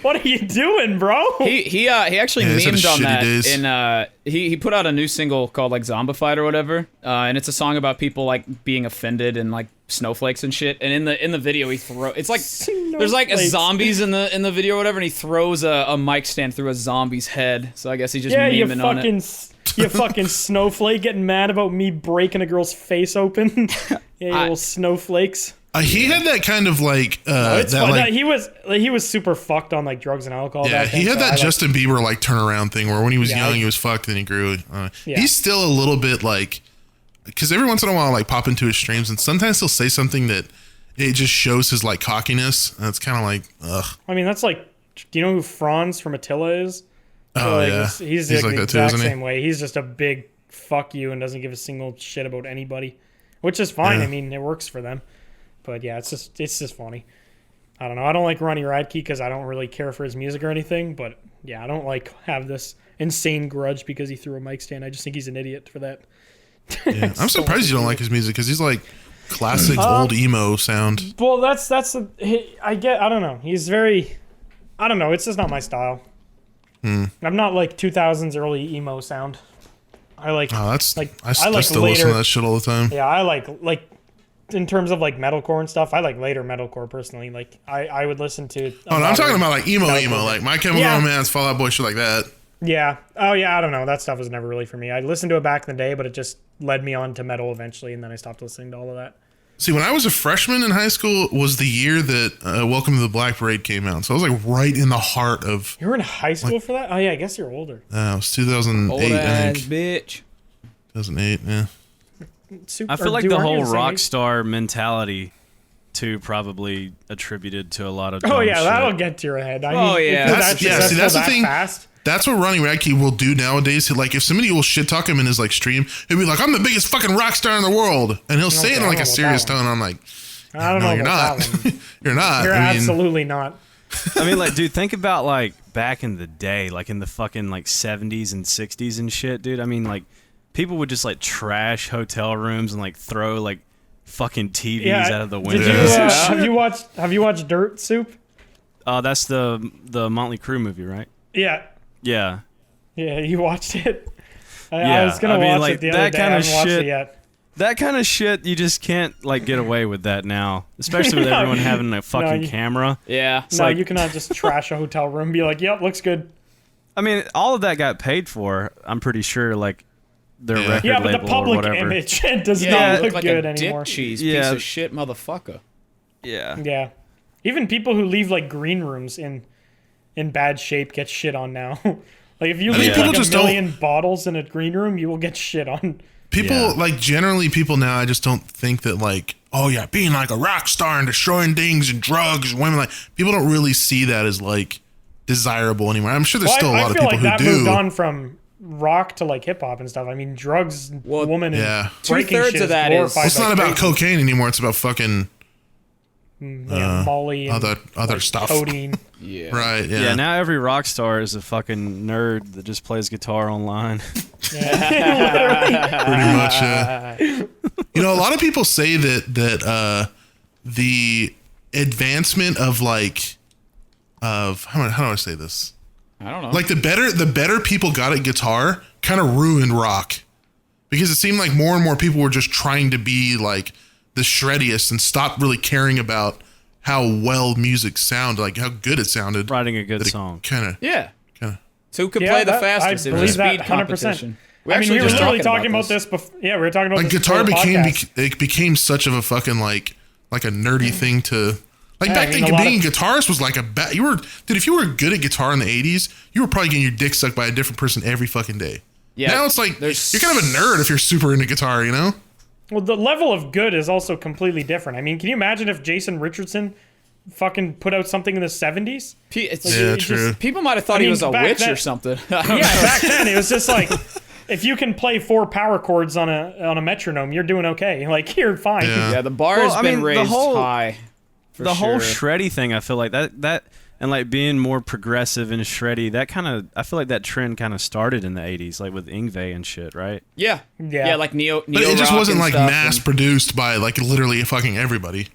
What are you doing, bro? He actually Yeah, he's had memed on shitty that days. in he put out a new single called like Zombified or whatever, and it's a song about people like being offended and like snowflakes and shit. And in the video it's like there's like Snowflakes. zombies in the video or whatever, and he throws a mic stand through a zombie's head. So I guess he's just Yeah, you memeing on fucking it. you fucking snowflake getting mad about me breaking a girl's face open. Yeah, you little snowflakes. He had that kind of like It's that fun. like He was super fucked on like drugs and alcohol. yeah, back he then, had so that Justin Bieber like turnaround thing where when he was Yeah, young I- he was fucked and he grew. Yeah. He's still a little bit like, because every once in a while I'll, like pop into his streams and sometimes he'll say something that it just shows his like cockiness and it's kind of like ugh. I mean, that's like Do you know who Franz from Attila is? Oh, Like, yeah. he's He's like like the that too, exact isn't he? same way. He's just a big fuck you and doesn't give a single shit about anybody, which is fine. Yeah. I mean, it works for them. But yeah, it's just funny. I don't know. I don't like Ronnie Radke because I don't really care for his music or anything. But yeah, I don't like have this insane grudge because he threw a mic stand. I just think he's an idiot for that. Yeah. I'm surprised you don't like his music because he's like classic old emo sound. Well, I don't know. He's very, I don't know. It's just not my style. I'm not like 2000s early emo sound. I like, Oh, that's like, I I like still listen later- to that shit all the time. yeah, I like in terms of like metalcore and stuff. I like later metalcore personally. Like I would listen to. Oh, no, I'm talking about like emo, Metalcore. like My Chemical Yeah. Romance, Fall Out Boy, shit like that. Yeah. Oh yeah. I don't know. That stuff was never really for me. I listened to it back in the day, but it just led me on to metal eventually, and then I stopped listening to all of that. See, when I was a freshman in high school was the year that Welcome to the Black Parade came out. So I was like right in the heart of, You were in high school for that? Oh yeah. I guess you're older. it was 2008, Old I ass think. bitch. 2008, yeah. Super, I feel or like do- the aren't you whole the same rock age? star mentality too probably attributed to a lot of Oh dumb yeah, shit. that'll get to your head. I Oh, mean, if yeah. you're That's- that yeah, see, successful that's the that thing. fast. That's what Ronnie Radke will do nowadays. Like, if somebody will shit talk him in his like stream, he'll be like, "I'm the biggest fucking rock star in the world," and he'll say it in like I a don't know serious about that tone. I'm like, I don't "No, know you're about not. that one. You're not." You're I mean, absolutely not. I mean, like, dude, think about like back in the day, like in the fucking like 70s and 60s and shit, dude. I mean, like, people would just like trash hotel rooms and like throw like fucking TVs Yeah. out of the Did windows. you, Yeah. have you watched Dirt Soup? That's the Motley Crue movie, right? Yeah. Yeah. Yeah, you watched it. I Yeah, was gonna I mean, watch like, it the other that day. I kinda haven't watched shit- it yet. That kind of shit, you just can't like get away with that now, especially with No, everyone having a fucking you- camera. Yeah. It's No, like, you cannot just trash a hotel room and be like, "Yep, looks good." I mean, all of that got paid for. I'm pretty sure, like their Yeah. record Yeah, but the label or public whatever. image does Yeah, not you look look like good a anymore. dick cheese Yeah. piece of shit motherfucker. Yeah. Yeah, even people who leave like green rooms in bad shape get shit on now. Like if you think leave people like a just don't- million bottles in a green room, you will get shit on. people Yeah. like generally people now. I just don't think that like, oh yeah, being like a rock star and destroying things and drugs and women, like people don't really see that as like desirable anymore. I'm sure there's still a I lot of feel people like that who moved do. on from rock to like hip hop and stuff. I mean, drugs, Well, woman, and yeah. breaking 2/3 shit of that is- glorified It's not like about crazy. cocaine anymore. It's about fucking Molly and other stuff. codeine. Yeah. Right? Yeah. Yeah, now every rock star is a fucking nerd that just plays guitar online. Pretty much. You know, a lot of people say that the advancement of like how do I say this? I don't know. Like the better people got at guitar kind of ruined rock because it seemed like more and more people were just trying to be like the shreddiest and stopped really caring about how well music sounded, like how good it sounded. Writing a good song. Kind of. yeah. Kinda. So who could Yeah, play the that- fastest? I It was a believe that speed 100%. competition. We I mean, we were just literally talking about this before. Yeah, we were talking about Like this guitar before the podcast. it became such of a fucking like a nerdy thing to like Yeah, back I mean, then a lot being of- a guitarist was like if you were good at guitar in the 80s, you were probably getting your dick sucked by a different person every fucking day. Yeah. Now it's like There's- you're kind of a nerd if you're super into guitar, you know? Well, the level of good is also completely different. I mean, can you imagine if Jason Richardson fucking put out something in the 70s? Yeah, it true. People might have thought I he mean, was a back witch then- or something. I don't Yeah, know. back then it was just like if you can play 4 power chords on a metronome, you're doing okay. Like you're fine. Yeah. Yeah, the bar Well, has I been mean, the raised whole- high. For The whole sure. shreddy thing, I feel like that and like being more progressive and shreddy, that kind of, I feel like that trend kind of started in the 80s, like with Yngwie and shit, right? Yeah. Yeah. Yeah, like neo. But it just wasn't like mass And, produced by like literally fucking everybody.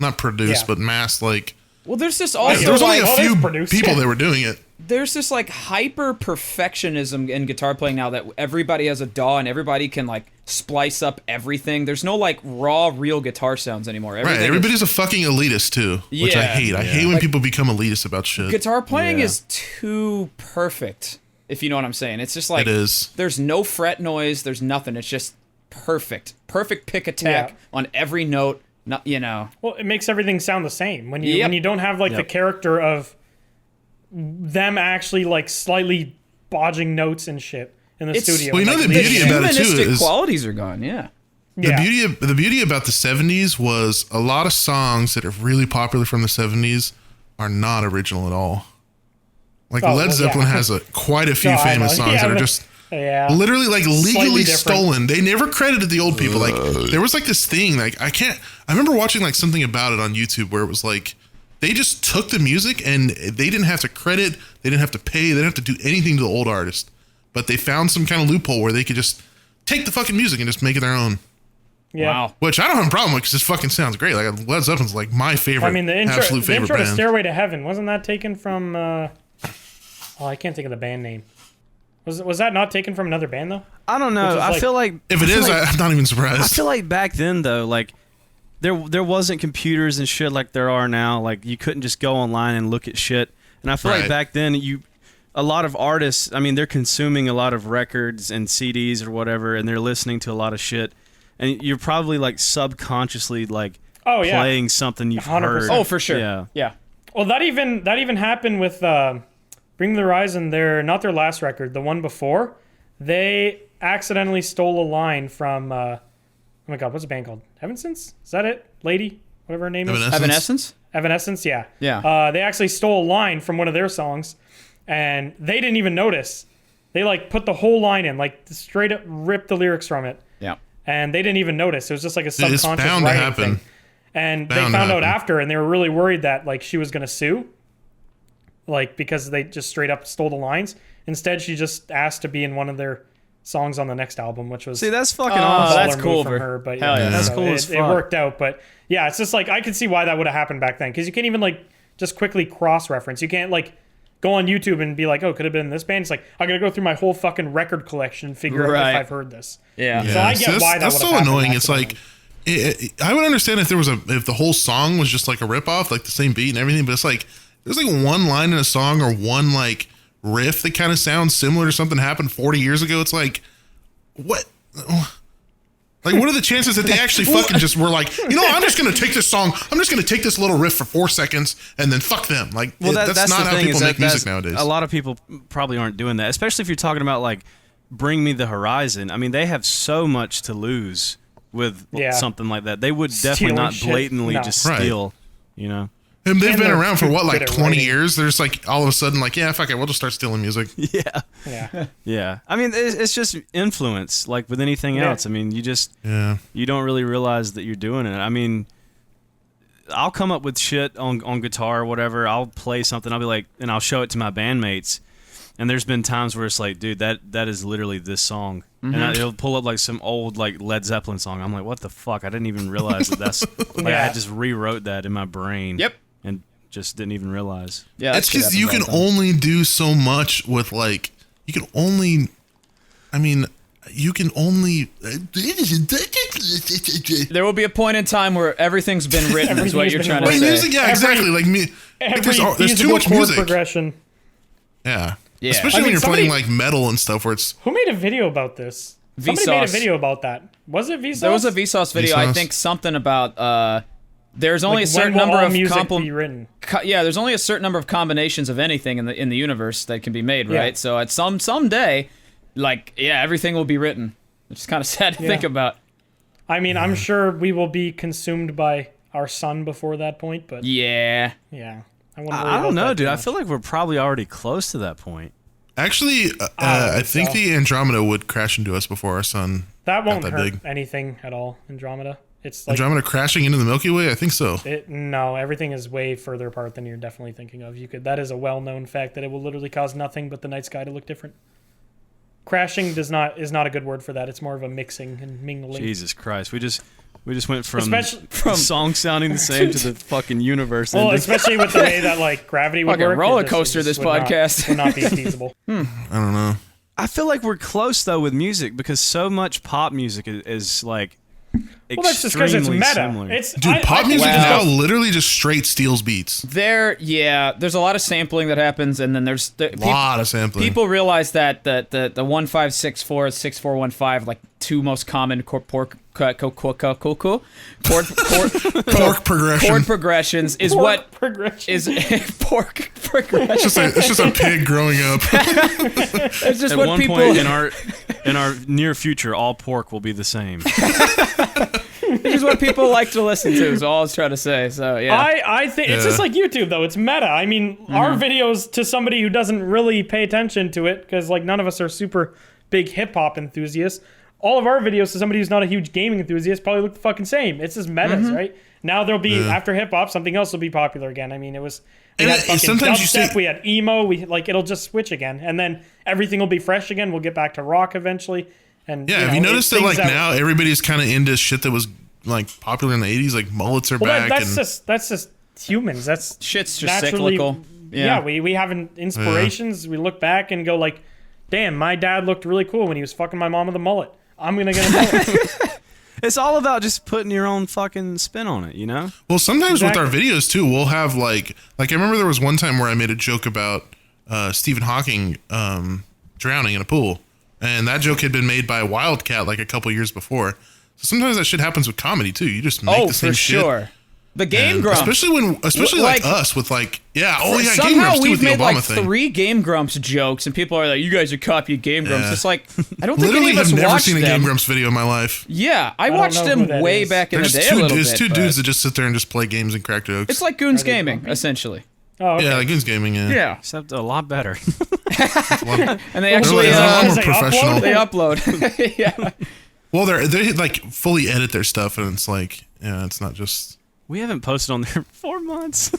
Not produced, Yeah. but mass like well, there's this Like, also there was only like, a oh, few they've produced people it. that were doing it. there's this like hyper perfectionism in guitar playing now that everybody has a DAW and everybody can like splice up everything. There's no like raw, real guitar sounds anymore. Right. Everything is- Everybody's a fucking elitist too, which I Yeah. hate. I hate when Like- people become elitist about shit. guitar playing Yeah. is too perfect. If you know what I'm saying, it's just like It is. there's no fret noise. There's nothing. It's just perfect pick attack Yeah. on every note. Not Well, it makes everything sound the same when you Yep. when you don't have like the Yep. character of them actually like slightly bodging notes and shit in the It's- studio. Well, you know Like, the the beauty about it too humanistic is qualities are gone. Yeah. the yeah. beauty about the 70s was a lot of songs that are really popular from the 70s are not original at all. Like Oh, Led well, Zeppelin yeah. has quite a few No, I famous know. songs Yeah, that are but- just Yeah. literally like legally different. stolen. They never credited the old people. Like there was like this thing, like I remember watching like something about it on YouTube where it was like they just took the music and they didn't have to credit, they didn't have to pay, they didn't have to do anything to the old artist. But they found some kind of loophole where they could just take the fucking music and just make it their own. Yeah. Wow. Which I don't have a problem with because this fucking sounds great. Like Led Zeppelin's like my favorite, I mean, the intro, absolute the favorite intro to band. Stairway to Heaven, wasn't that taken from, oh, I can't think of the band name. Was that not taken from another band, though? I don't know. Which is I like- feel like If it I feel is, like- I'm not even I surprised. feel like back then though, like there wasn't computers and shit like there are now. Like you couldn't just go online and look at shit. And I feel like Right. back then a lot of artists, I mean, they're consuming a lot of records and CDs or whatever, and they're listening to a lot of shit. And you're probably like subconsciously like Oh, yeah. playing something you've 100%. heard. Oh, for sure. Yeah. Yeah. Well, that even happened with Bring the Horizon. Not their last record, the one before. They accidentally stole a line from oh my god, what's the band called? Evanescence? Is that it? Lady, whatever her name is. Evanescence? Evanescence, yeah. Yeah. They actually stole a line from one of their songs, and they didn't even notice. They like put the whole line in, like straight up ripped the lyrics from it, Yeah. and they didn't even notice. It was just like a It's subconscious bound to writing happen. thing. And Bound to they found out happen. after, and they were really worried that like she was gonna sue, like because they just straight up stole the lines. Instead, she just asked to be in one of their songs on the next album, which was See, that's fucking Oh, awesome. baller that's move cool from for- her. But Hell yeah, that's so cool as it fuck. worked out. But yeah, it's just like I could see why that would have happened back then, because you can't even like just quickly cross reference. You can't like go on YouTube and be like, oh, could have been this band. It's like I gotta go through my whole fucking record collection and figure out Right. if I've heard this. Yeah. So I get why that that's would so have happened annoying. It's like I would understand if there was if the whole song was just like a ripoff, like the same beat and everything, but it's like there's like one line in a song or one like riff that kind of sounds similar to something happened 40 years ago. It's like what? Like, what are the chances that they actually fucking just were like, you know, I'm just gonna take this song, I'm just gonna take this little riff for 4 seconds and then fuck them. Like, Well, that's that's not the how thing, people is make that music that's- nowadays. A lot of people probably aren't doing that, especially if you're talking about like Bring Me the Horizon. I mean, they have so much to lose with Yeah. something like that. They would definitely Stealing not shit. blatantly No. just Right. steal, you know? And they've And been they're around for too what, like good at 20 writing. years? They're just like all of a sudden like, yeah, fuck it, we'll just start stealing music. Yeah. Yeah. Yeah. I mean, it's just influence, like with anything Yeah. else. I mean, you Yeah. don't really realize that you're doing it. I mean, I'll come up with shit on guitar or whatever. I'll play something. I'll be like, and I'll show it to my bandmates. And there's been times where it's like, dude, that is literally this song. And it'll pull up like some old like Led Zeppelin song. I'm like, what the fuck? I didn't even realize that that's like Yeah. I just rewrote that in my brain. Yep. And just didn't even realize. Yeah. It's because you can only do so much with like, you can only There will be a point in time where everything's been written, is what Everything's you're been trying to Like say. music, yeah, Every- exactly. Like me, like Every there's too feasible much chord music. progression. Yeah. Yeah. Especially I when mean, you're somebody- playing like metal and stuff where it's Who made a video about this? Somebody made a Vsauce. video about that. Was it Vsauce? There was a Vsauce video. I Vsauce. think something about there's only Like, a certain when will number all of music be written? yeah, there's only a certain number of combinations of anything in the universe that can be made, Yeah. right? So at someday, like everything will be written. It's kind of sad to think about. I mean, I'm sure we will be consumed by our sun before that point, but Yeah. yeah. I, wouldn't worry I don't about know, that dude. too I much. feel like we're probably already close to that point. actually, I think so. the Andromeda would crash into us before our sun. that won't that hurt big. anything at all, Andromeda. It's like Andromeda crashing into the Milky Way? I think so. no, everything is way further apart than you're definitely thinking of. That is a well-known fact that it will literally cause nothing but the night sky to look different. Crashing is not a good word for that. It's more of a mixing and mingling. Jesus Christ. We just went from Especially song sounding the same to the fucking universe. Well, ending. especially with the way that like gravity would Fucking work. roller it just- coaster it just this would not- podcast. would not be feasible. I don't know. I feel like we're close though with music because so much pop music is like Well, that's just because it's extremely meta. similar. It's Dude, pop think music it's now just- literally just straight steals beats. There's a lot of sampling that happens, and then there's A lot of sampling. people realize that the 1564 6415, like two most common chord Pork progression. chord progressions is Pork what progression. is pork progression. It's just a pig growing up. It's just At what one people. point in our near future, all pork will be the same. It's just what what people like to listen to is all I was trying to say. So yeah. I think it's just like YouTube though. It's meta. I mean, our videos to somebody who doesn't really pay attention to it, because like none of us are super big hip hop enthusiasts. All of our videos to somebody who's not a huge gaming enthusiast probably look the fucking same. It's just metas, right? Now there'll be after hip hop, something else will be popular again. I mean, it was we had fucking sometimes you dubstep, we had emo, we like it'll just switch again, and then everything will be fresh again. We'll get back to rock eventually. And Yeah, have you noticed that like now everybody's kind of into shit that was like popular in the 80s, like mullets are back. That's just humans. That's Shit's just naturally, cyclical. Yeah, we have inspirations. We look back and go like, damn, my dad looked really cool when he was fucking my mom with a mullet. I'm gonna get a mullet. It's all about just putting your own fucking spin on it, you know? Well, sometimes with our videos too, we'll have like I remember there was one time where I made a joke about Stephen Hawking drowning in a pool, and that joke had been made by a Wildcat like a couple years before. So sometimes that shit happens with comedy too. You just make the same for shit. sure. The Game Grumps. Especially like us with like, Game somehow Grumps too we've with the made Obama like thing. 3 Game Grumps jokes, and people are like, "You guys are copying Game Grumps." Yeah. It's like I don't think Literally any of us have never watched seen a them. Game Grumps video in my life. Yeah, I don't watched know who them that way is. back in the There's day a little there's bit. two but dudes that just sit there and just play games and crack jokes. It's like Goons Are they Gaming, grumpy? essentially. Oh, okay. Yeah, like Goons Gaming, yeah. Yeah, Except a lot better. and they actually They're a lot more They professional. they upload. Yeah. Well, they like fully edit their stuff, and it's like, it's not just. We haven't posted on there 4 months.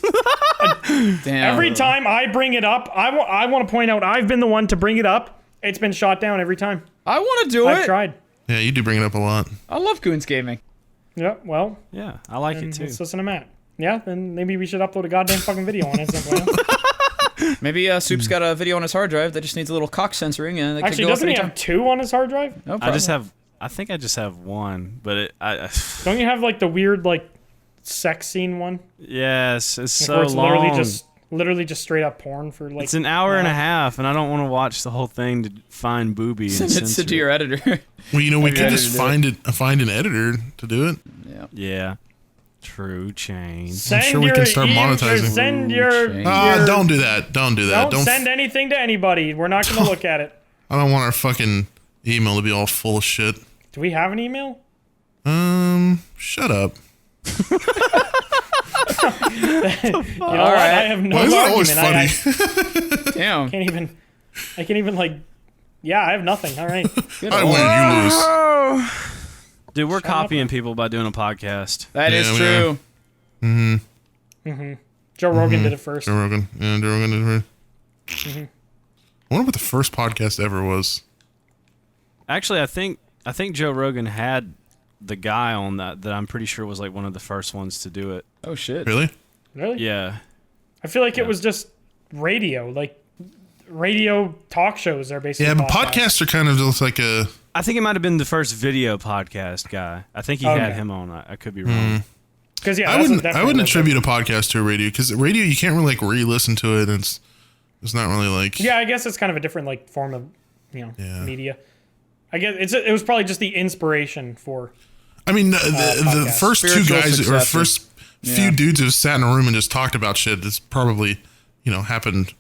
Damn. Every time I bring it up, I want to point out I've been the one to bring it up. It's been shot down every time. I want to do I've it. tried. Yeah, you do bring it up a lot. I love Goons Gaming. Yeah, well, Yeah, I like it too. let's listen to Matt. Yeah, then maybe we should upload a goddamn fucking video on it. Maybe Soup's got a video on his hard drive that just needs a little cock censoring, and it Actually, could go doesn't up he anytime. have 2 on his hard drive? No problem. I think I just have one, but Don't you have like the weird like sex scene one? yes, it's Like, so where it's long. literally just straight up porn for like. It's an hour and a half, and I don't want to watch the whole thing to find boobies. Send it to your editor. Well, we could editor just do find an editor to do it. Yeah. Yeah, true change. Send sure we your can start monetizing. Send your. Don't do that. Don't do that. Don't send anything to anybody. We're not going to look at it. I don't want our fucking email to be all full of shit. Do we have an email? Shut up. You know what? right. I have no Why is that always argument. funny? Damn. I can't even like. Yeah, I have nothing. All right. I win, you lose. Dude, we're copying people by doing a podcast. That is Yeah, we true. Joe Rogan did it first. Joe Rogan. Yeah, Joe Rogan did it. I wonder what the first podcast ever was. Actually, I think Joe Rogan had the guy on that I'm pretty sure was like one of the first ones to do it. Oh shit. Really? Really? Yeah. I feel like it was just radio, like radio talk shows are basically. Yeah, but podcasts are kind of just like a. I think it might have been the first video podcast guy. I think he had Okay. him on. I could be wrong. Because yeah, I wouldn't definitely attribute a podcast to a radio because radio you can't really like re-listen to it. And it's not really like. Yeah, I guess it's kind of a different like form of Yeah. media. I guess it was probably just the inspiration for. I mean, the podcast. first two Spiritual guys or successor. first few dudes who sat in a room and just talked about shit. It's probably happened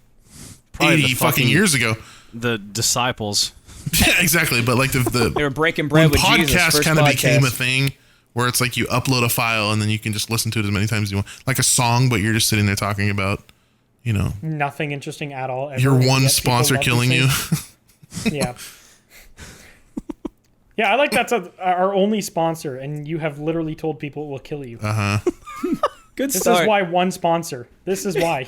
Probably 80 the fucking years ago. The disciples. Yeah, exactly. But like They the were breaking bread with Jesus. podcast First kind of became a podcast. thing where it's like you upload a file and then you can just listen to it as many times as you want, like a song, but you're just sitting there talking about, Nothing interesting at all. Ever, your and one yet people sponsor love killing you. these things. Yeah. Yeah, I like that's our only sponsor, and you have literally told people it will kill you. Good This start. is why one sponsor. This is why.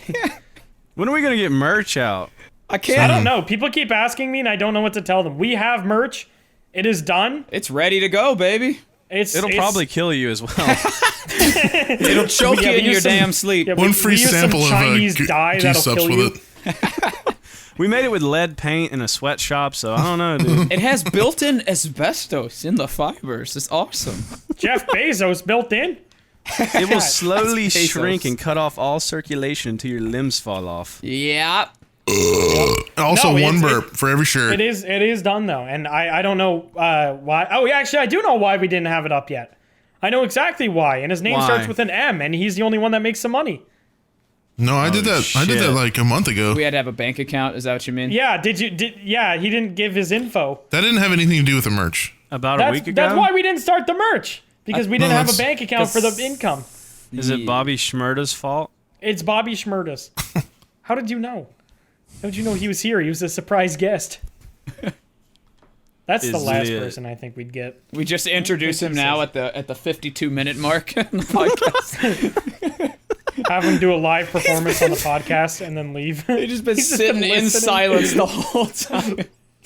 When are we gonna get merch out? I I can't. don't know. People keep asking me, and I don't know what to tell them. We have merch. It is done. It's ready to go, baby. It'll probably kill you as well. It'll choke Yeah, you we in use your some- damn sleep. Yeah, One we free use some sample of Chinese dye juice that'll ups kill with you. it. We made it with lead paint in a sweatshop, so I don't know, dude. It has built-in asbestos in the fibers. It's awesome. Jeff Bezos built in. It will slowly Bezos. shrink and cut off all circulation until your limbs fall off. Yeah. Also, No, one it's- burp for every shirt. It is done though, and I don't know why. Oh, yeah, actually, I do know why we didn't have it up yet. I know exactly why, and his name Why? starts with an M, and he's the only one that makes some money. No, I did that. I did shit. that like a month ago. We had to have a bank account. Is that what you mean? Yeah, yeah, he didn't give his info. That didn't have anything to do with the merch. About a week ago? That's why we didn't start the merch. Because we didn't have a that's- bank account for the income. Is it Bobby Schmurda's fault? It's Bobby Schmurdas. How did you know? How did you know he was here? He was a surprise guest. That's the Is last it- person I think we'd get. We just introduce him now at the 52-minute mark in the podcast. Have him do a live performance on the podcast and then leave. He's just been He's just sitting been in listening. silence the whole time.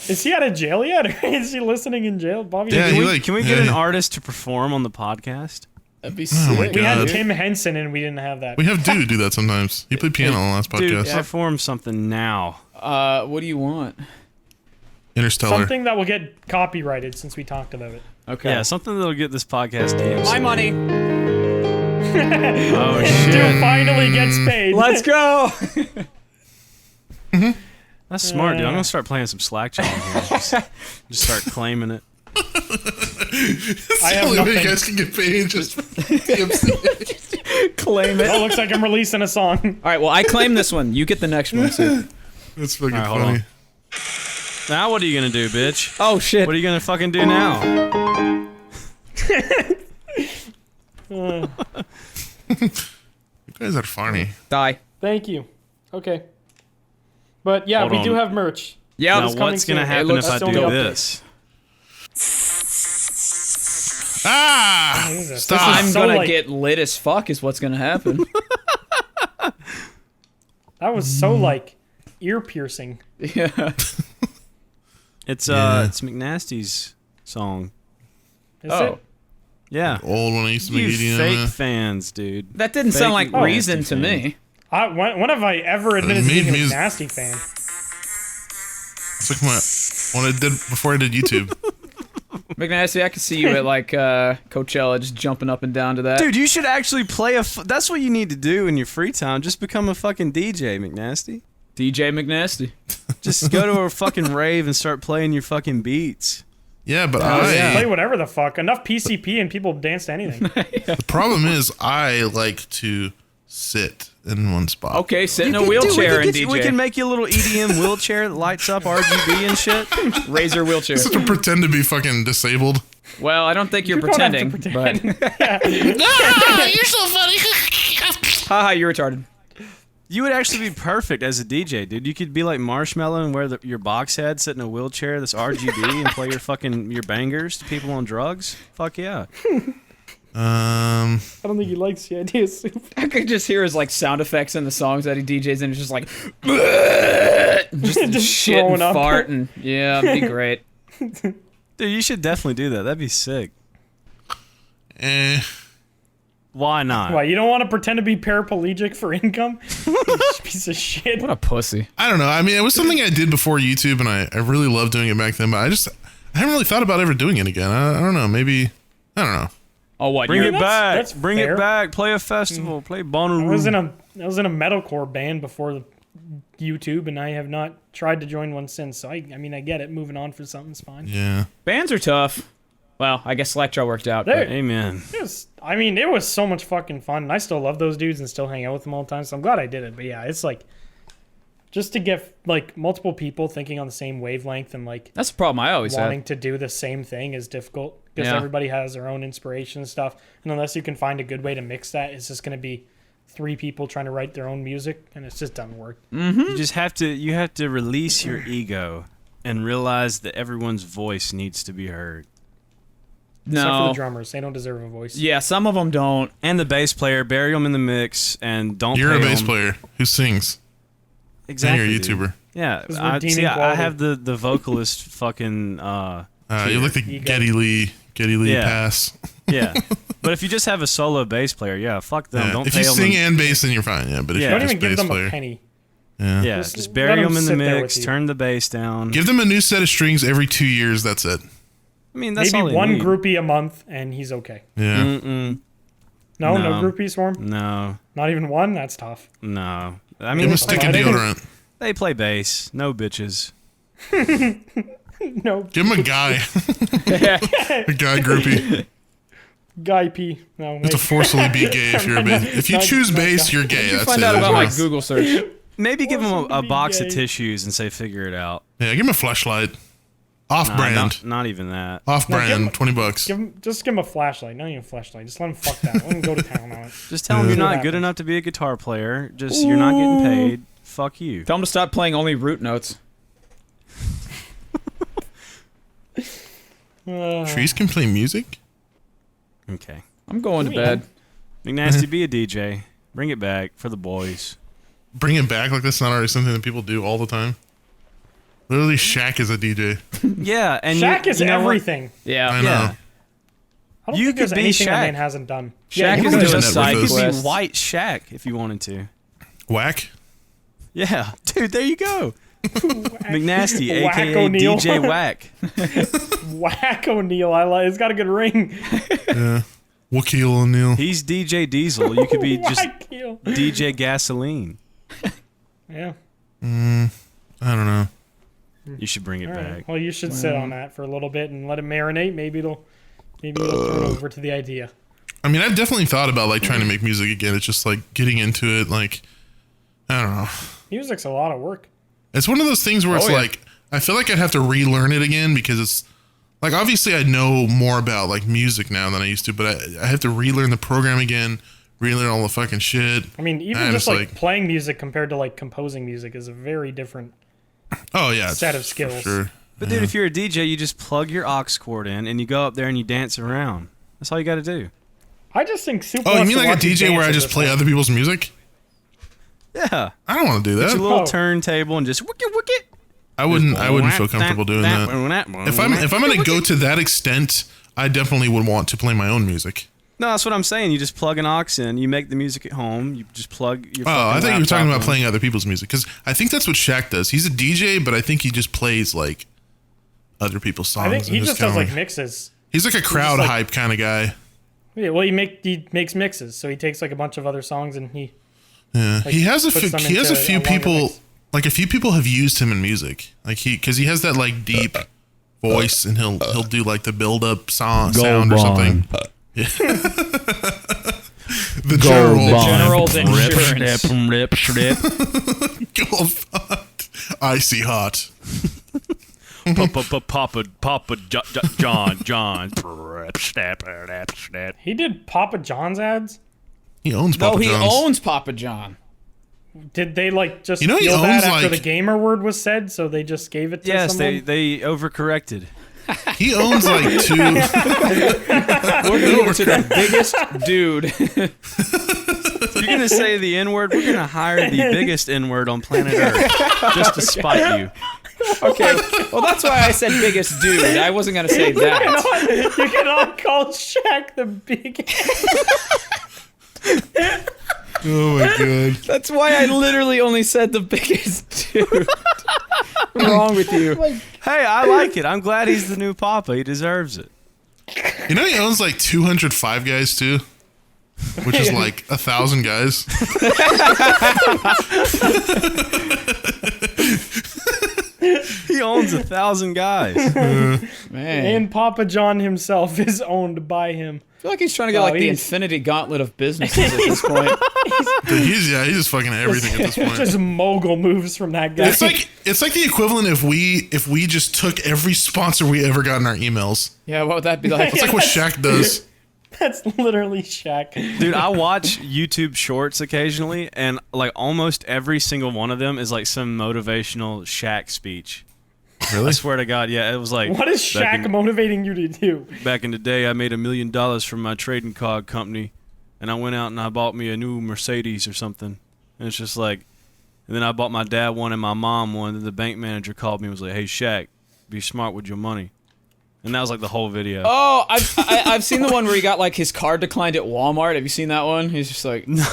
Is he out of jail yet? Or is he listening in jail? Bobby, Yeah, we, he like. Can we get an artist to perform on the podcast? That'd be my sick. we had God. Tim Henson and we didn't have that. We have Dude do that sometimes. He played piano on the last Dude, podcast. perform something now. What do you want? Interstellar. Something that will get copyrighted since we talked about it. Okay. Yeah, something that'll get this podcast DMC. My money. Oh Dude shit. finally gets paid. Let's go. That's smart, dude. I'm gonna start playing some Slack channel here. Just start claiming it. It's I the have only way nothing. you guys can get paid. Just DMC. Claim it. Oh, looks like I'm releasing a song. All right. Well, I claim this one. You get the next one. Sid. That's fucking All right, hold funny. on. Now what are you gonna do, bitch? Oh shit. What are you gonna fucking do now? You guys are funny. Die. Thank you. Okay. But yeah, Hold we on. do have merch. Yeah. Now it's coming what's gonna soon. It happen looks if I still do up. this? Ah! Jesus. Stop. This I'm is so, gonna like- get lit as fuck. Is what's gonna happen. That was so like ear piercing. Yeah. It's Yeah. it's McNasty's song. Is Oh. it? Yeah. Old one I used to You make EDM. fake with. fans, dude. That didn't Fake sound like McNasty reason to fan. me. When have I ever admitted to made being a music. nasty fan? It's like my when I did before I did YouTube. McNasty, I could see you at like Coachella just jumping up and down to that. Dude, you should actually play that's what you need to do in your free time. Just become a fucking DJ, McNasty. DJ McNasty. Just go to a fucking rave and start playing your fucking beats. Yeah, but yeah. Play whatever the fuck. Enough PCP and people dance to anything. the problem is I like to sit in one spot. Okay, sit in a Dude, wheelchair and we can DJ. make you a little EDM wheelchair that lights up RGB and shit. Razor wheelchair. To pretend to be fucking disabled. Well, I don't think you're You don't have to pretending. pretend. But You're so funny. haha, you're retarded. You would actually be perfect as a DJ, dude. You could be like Marshmallow and wear your box head, sit in a wheelchair that's RGB and play your bangers to people on drugs. Fuck yeah. I don't think he likes the idea of soup. I could just hear his like sound effects in the songs that he DJs, and it's just like just, Just shit and throwing up. farting. Yeah, it'd be great. Dude, you should definitely do that. That'd be sick. Why not? Why, you don't want to pretend to be paraplegic for income? Piece of shit. What a pussy. I don't know. I mean, it was something I did before YouTube, and I really loved doing it back then. But I haven't really thought about ever doing it again. I don't know. Maybe I don't know. Oh, what? Bring you're- it back. that's Bring fair. it back. Play a festival. Play Bonnaroo. I was in a metalcore band before the YouTube, and I have not tried to join one since. So I mean, I get it. Moving on for something's fine. Yeah. Bands are tough. Well, I guess Electro worked out. There- But Amen. It was so much fucking fun, and I still love those dudes and still hang out with them all the time. So I'm glad I did it. But yeah, it's like just to get like multiple people thinking on the same wavelength and like that's the problem I always wanting had. to do the same thing is difficult because Yeah. everybody has their own inspiration and stuff. And unless you can find a good way to mix that, it's just going to be three people trying to write their own music, and it's just doesn't work. You just have to release your ego and realize that everyone's voice needs to be heard. Except for No. the drummers, they don't deserve a voice. Yeah, some of them don't. And the bass player, bury them in the mix, and don't. You're a pay bass 'em. player who sings. Exactly. And you're a dude. YouTuber. Yeah, This is I redeeming quality. have the vocalist fucking You look like Ego. Geddy Lee Yeah. pass. yeah. But if you just have a solo bass player, yeah, fuck them. Yeah. Don't If pay you them. sing and bass, then you're fine. Yeah, but if Yeah. you're Don't just even give bass them player, a penny. yeah. yeah, Just just let bury them them in the sit there mix, with you. turn the bass down. Give them a new set of strings every 2 years. That's it. I mean, that's Maybe all they one need. groupie a month, and he's okay. Yeah. Mm-mm. No No. groupies for him? No, Not even one? That's tough. no. I Give mean, them a stick of They can- deodorant. they play bass. No bitches. No. Give them a guy. A guy groupie. Guy P. No, To forcefully be gay if you're a bass. If you Not- choose not bass, guy. you're gay. That's Find it. out That's about my all. Google search. Maybe give them Force them a to be box gay. of tissues and say, figure it out. Yeah, give him a flashlight. Off-brand. Not even that. Off-brand, $20. Just give him a flashlight. Not even a flashlight. Just let him fuck that. Let him go to town on it. Just tell him you're not good enough to be a guitar player. Just you're not getting paid. Fuck you. Tell him to stop playing only root notes. Trees can play music? Okay. I'm going to bed. McNasty, be a DJ. Bring it back for the boys. Bring it back like that's not already something that people do all the time. Literally, Shaq is a DJ. Yeah, and Shaq is you know everything. Yeah. I know. Yeah. I don't You think there's could be anything that Shaq. man hasn't done. Shaq you is could doing do a that side with You could quest. be White Shaq if you wanted to. Whack? Yeah, dude, there you go. McNasty, Whack aka O'Neal. DJ Whack. Whack O'Neal. I like. It's got a good ring. Yeah. Wakil O'Neal. He's DJ Diesel. You could be just Whack O'Neal. DJ Gasoline. Yeah. I don't know. You should bring it All right. back. Well, you should sit on that for a little bit and let it marinate. Maybe it'll turn over to the idea. I mean, I've definitely thought about like trying to make music again. It's just like getting into it. Like, I don't know. Music's a lot of work. It's one of those things where it's like I feel like I'd have to relearn it again because it's like obviously I know more about like music now than I used to, but I have to relearn the program again, relearn all the fucking shit. I mean, even And just it's like playing music compared to like composing music is a very different oh yeah, set of for skills. Sure. But dude, if you're a DJ, you just plug your aux cord in and you go up there and you dance around. That's all you got to do. I just think Soup. Oh, you wants mean to like a watch you DJ dance where I at just this play point. other people's music? Yeah. I don't want to do Get your that. little Oh. turntable and just wicket wicket. I wouldn't feel comfortable doing that. If I'm gonna go to that extent, I definitely would want to play my own music. No, that's what I'm saying. You just plug an aux in. You make the music at home. You just plug your. Oh, I thought you were talking about playing. playing other people's music because I think that's what Shaq does. He's a DJ, but I think he just plays like other people's songs. I think he and just kinda does like mixes. he's like a crowd like- hype kind of guy. Yeah, well, he makes mixes, so he takes like a bunch of other songs and he. Yeah, Like, he has a puts them he has a into few a longer people. mix. Like a few people have used him in music, like because he has that like deep voice, and he'll do like the build up sound or something. Yeah. the General's insurance. Gold icy hot. Papa John. He did Papa John's ads. He owns No, Papa he John's. owns Papa John. Did they like just You know, he feel that owns, after like- the gamer word was said, so they just gave it to Yes, someone? they overcorrected. He owns like two. We're gonna give it to the biggest dude. If you're gonna say the N word, we're gonna hire the biggest N word on planet Earth just to spite you. Okay. Well, that's why I said biggest dude. I wasn't gonna say that. You cannot call Shaq the big. Oh my god. That's why I literally only said the biggest dude. What's wrong with you? Hey, I like it. I'm glad he's the new Papa. He deserves it. You know he owns like 205 guys too, which is like 1,000 guys. He owns 1,000 guys. Man. And Papa John himself is owned by him. I feel like he's trying to get Oh, like the he's- infinity gauntlet of businesses at this point. Dude, he's just fucking everything at this point. Just mogul moves from that guy. It's like the equivalent if we just took every sponsor we ever got in our emails. Yeah, what would that be like? It's like what Shaq does. That's literally Shaq. Dude, I watch YouTube shorts occasionally, and like almost every single one of them is like some motivational Shaq speech. Really? I swear to God, yeah, it was like. What is back Shaq motivating you to do? Back in the day, I made $1 million from my trading card company, and I went out and I bought me a new Mercedes or something. And it's just like, and then I bought my dad one and my mom one. And the bank manager called me and was like, "Hey Shaq, be smart with your money." And that was like the whole video. Oh, I've seen the one where he got like his card declined at Walmart. Have you seen that one? He's just like, No.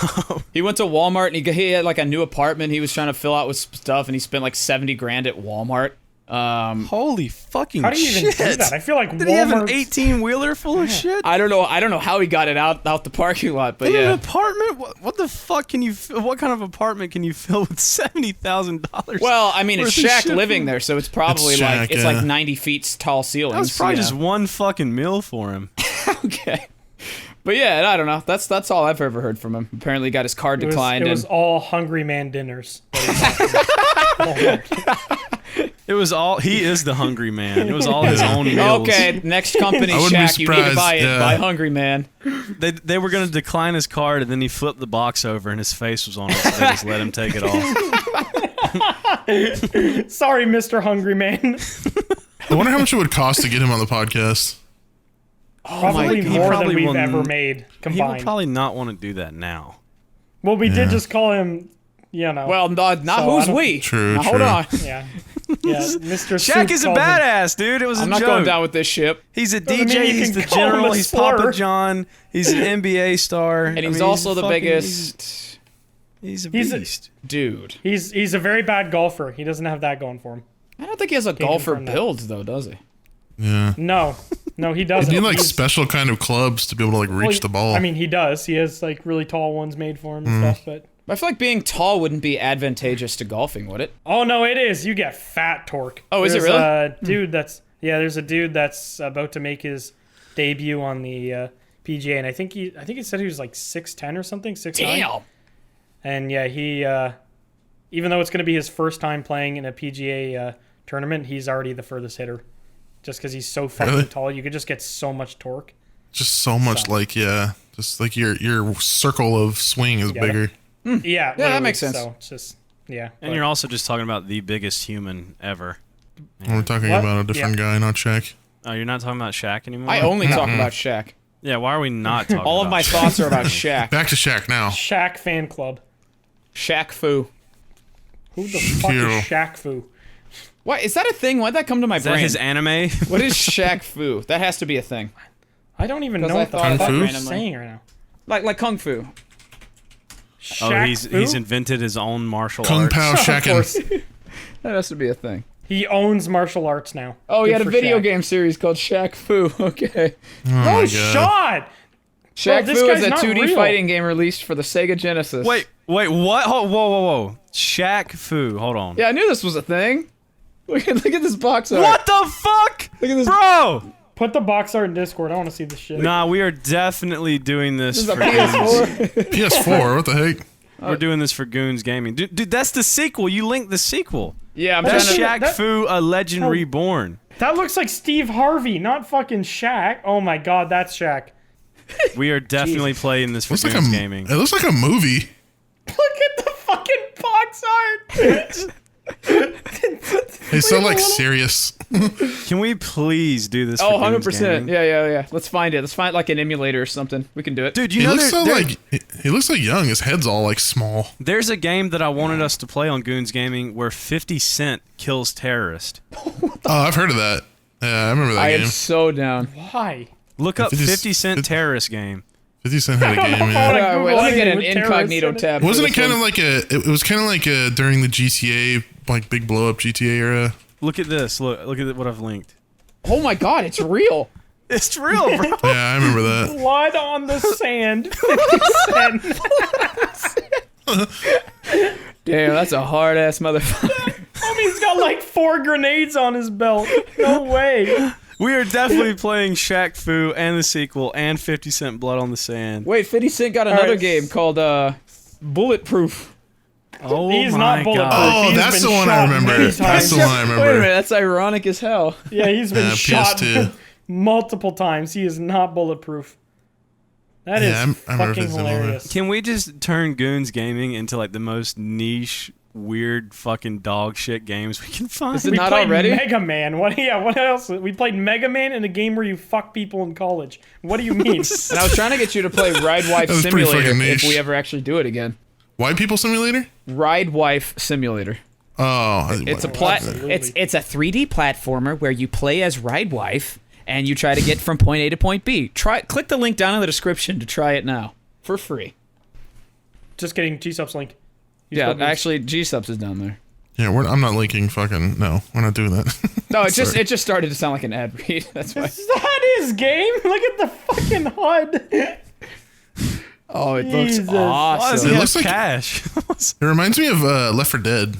he went to Walmart and he had like a new apartment he was trying to fill out with stuff, and he spent like 70 grand at Walmart. Holy fucking How do you even shit! do that? I feel like Did he have an Walmart's- 18-wheeler full of shit? I don't know how he got it out the parking lot, but In an yeah. apartment? What the fuck can you? What kind of apartment can you fill with $70,000? Well, I mean, it's worth of Shaq shit living from- there, so it's probably It's like Shaq, it's yeah. like 90 feet tall ceilings. that was probably you just know? one fucking meal for him. Okay. But yeah, I don't know. That's all I've ever heard from him. Apparently, he got his card declined. It was and all hungry man dinners. It was all. He is the hungry man. It was all his own meals. Okay, next company, I wouldn't be Shaq. You need to surprised, buy it. yeah. Buy Hungry Man. They were going to decline his card, and then he flipped the box over, and his face was on it, so they just let him take it off. Sorry, Mr. Hungry Man. I wonder how much it would cost to get him on the podcast. Probably God. more Probably than we've will ever n- made He will combined. probably not want to do that now. Well, we Yeah. did just call him, you know. Well, not So, who's I don't- we. True, Now, hold true. on. yeah. Yeah, Mr. Shaq Soup is a called him- badass, dude. It was I'm a not joke. going down with this ship. He's a Doesn't mean DJ. you He's can the call him general. a He's Papa slur. John. He's an NBA star. And I he's mean, also the fucking- biggest He's a He's a- beast. dude. He's a very bad golfer. He doesn't have that going for him. I don't think he has a golfer confirm that. build, though, does he? Yeah. No, he doesn't. You need like He's- special kind of clubs to be able to like reach well, the ball. I mean, he does. He has like really tall ones made for him and stuff. But I feel like being tall wouldn't be advantageous to golfing, would it? oh no, it is. You get fat torque. Oh, is it There's really? A dude there's a dude that's about to make his debut on the PGA, and I think he said he was like 6'10" or something, 6'9". Damn. And yeah, he even though it's going to be his first time playing in a PGA tournament, he's already the furthest hitter. Just because he's so fucking Really? tall, you could just get so much torque. just so much like just like your circle of swing is Yeah. bigger. Yeah, literally, makes sense. So it's just yeah. And but- you're also just talking about the biggest human ever. We're talking What? about a different guy, not Shaq. Oh, you're not talking about Shaq anymore? I only talk about Shaq. Yeah, why are we not talking All of about my Shaq? thoughts are about Shaq. Back to Shaq now. Shaq fan club. Shaq Fu. Who the fuck Shaquille. is Shaq Fu? What is that a thing? Why'd that come to my Is that brain? his anime? What is Shaq Fu? That has to be a thing. I don't even 'Cause know I what the thought fuck that you're randomly. saying right now. Like Kung Fu. Oh, Shaq he's Fu? invented his own martial Kung arts. Pao Of Shaqin'. course. That has to be a thing. He owns martial arts now. Oh, he Good had a for video Shaq. game series called Shaq Fu. Okay. Oh my Oh, god. shot! Shaq this Fu is guy's a not 2D real. fighting game released for the Sega Genesis. Wait, what? Whoa. Shaq Fu. Hold on. Yeah, I knew this was a thing. Look at this box art. What the fuck? Look at this. Bro! Put the box art in Discord. I want to see this shit. Nah, we are definitely doing this, This is a for Goons. PS4. PS4. What the heck? We're doing this for Goons Gaming. Dude, that's the sequel. You linked the sequel. Yeah, I'm That's trying to. Shaq- Shaq Fu, a legend Oh. reborn. That looks like Steve Harvey, not fucking Shaq. Oh my god, that's Shaq. We are definitely playing this for Looks like Goons a Gaming. It looks like a movie. Look at the fucking box art. He's so like serious. Can we please do this? Oh, for Goons 100%. Gaming? Yeah. Let's find it. Let's find like an emulator or something. We can do it. Dude, you He know looks so there- like he looks so young. His head's all like small. there's a game that I wanted us to play on Goons Gaming where 50 Cent kills terrorists. Oh, I've heard of that. Yeah, I remember that I am game. so down. Why? Look up 50 50 Cent terrorist game. 50 Cent had a don't game. know Yeah. how to- Wait, let me get an With terrorists incognito in it. tab. for Wasn't it this kind of one. like it was kind of like during the GTA like big blow up GTA era? Look at this. Look at what I've linked. Oh my god, it's real. It's real, bro. Yeah, I remember that. Blood on the sand. 50 Cent. Damn, that's a hard ass motherfucker. Homie's got like 4 grenades on his belt. No way. We are definitely playing Shaq Fu and the sequel and 50 Cent Blood on the Sand. Wait, 50 Cent got another right. game called Bulletproof. Oh He's my not bulletproof. god. Oh, He's that's been the one I shot remember. many That's times. the one I Wait a remember. minute, that's ironic as hell. Yeah, he's been Yeah, shot PS2. multiple times. He is not bulletproof. That is Yeah, I remember fucking this one. hilarious. Can we just turn Goons Gaming into like the most niche, weird, fucking dog shit games we can find? Is it We not played already? Mega Man. What? Yeah. What else? We played Mega Man in a game where you fuck people in college. What do you mean? And I was trying to get you to play Ride Wife That was pretty Simulator fucking if niche. we ever actually do it again. White People Simulator? Ride Wife Simulator. Oh, It's a absolutely. it's a 3D platformer where you play as Ride Wife and you try to get from point A to point B. Click the link down in the description to try it now for free. Just kidding. G-Subs link. He's Yeah, got me. actually G-Subs is down there. Yeah, I'm not linking fucking. No, we're not doing that. No, it just Sorry. it just started to sound like an ad read. That's why. Is that his game? Look at the fucking HUD. Oh, it Jesus. looks Why does awesome. he It have looks like- cash? It reminds me of Left 4 Dead.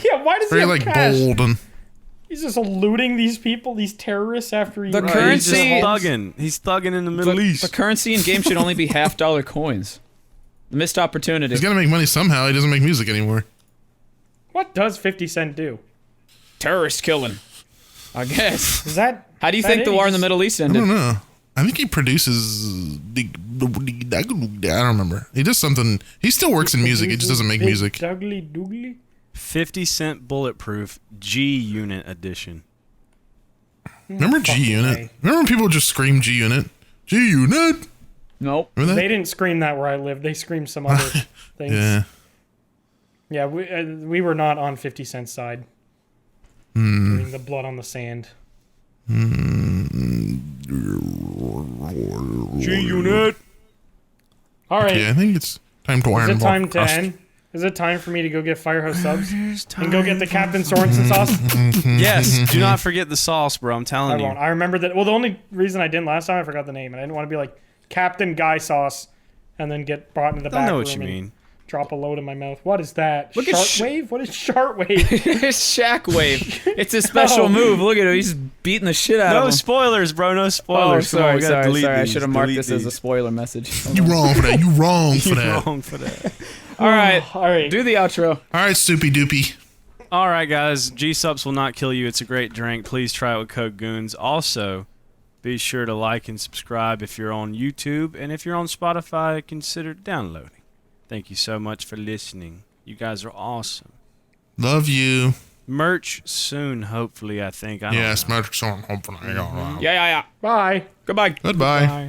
Yeah, why does Very he have like cash? bold and He's just looting these people, these terrorists after he... The He's currency- just Currency- thugging. He's thugging in the Middle The East. currency in game should only be $half coins. Missed opportunity. he's got to make money somehow. He doesn't make music anymore. What does 50 Cent do? terrorist killing. I guess. Is that? How do you that think the war in the is? Middle East I ended? don't know. I think he produces. I don't remember. He does something. He still works in music. He just doesn't make Big music. Dougly Doogly? 50-cent bulletproof G Unit edition. Remember G Fucking Unit? way. Remember when people would just scream G Unit? G Unit. Nope. Remember They that? didn't scream that where I lived. They screamed some other things. Yeah. Yeah, we were not on 50 Cent's side. Putting the blood on the sand. G-Unit. All right. Yeah, I think it's time to Is iron it time to crust. end? Is it time for me to go get Firehouse subs and go get the Captain Sorensen sauce? Yes, do not forget the sauce, bro. I'm I telling you. won't. I remember that. Well, the only reason I didn't last time, I forgot the name, and I didn't want to be like Captain Guy Sauce, and then get brought into the I back know room what you and mean. drop a load in my mouth. What is that? Look at Sharkwave? What is Sharkwave? It's Shockwave. It's a special No. move. Look at him. He's beating the shit out No of him. spoilers, bro. No Oh, spoilers. Come on, sorry, we gotta delete sorry. I these, should have marked delete this as a these. spoiler message. You wrong for that. You wrong for You're that. wrong for that. All right. All right. Do the outro. All right, Soupy Doopy. All right, guys. G-Sups will not kill you. It's a great drink. Please try it with code GOONS. Also, be sure to like and subscribe if you're on YouTube. And if you're on Spotify, consider downloading. Thank you so much for listening. You guys are awesome. Love you. Merch soon, hopefully, I think. I don't Yes, know. Magic Song. Hopefully. Yeah. Bye. Goodbye. Goodbye. Bye.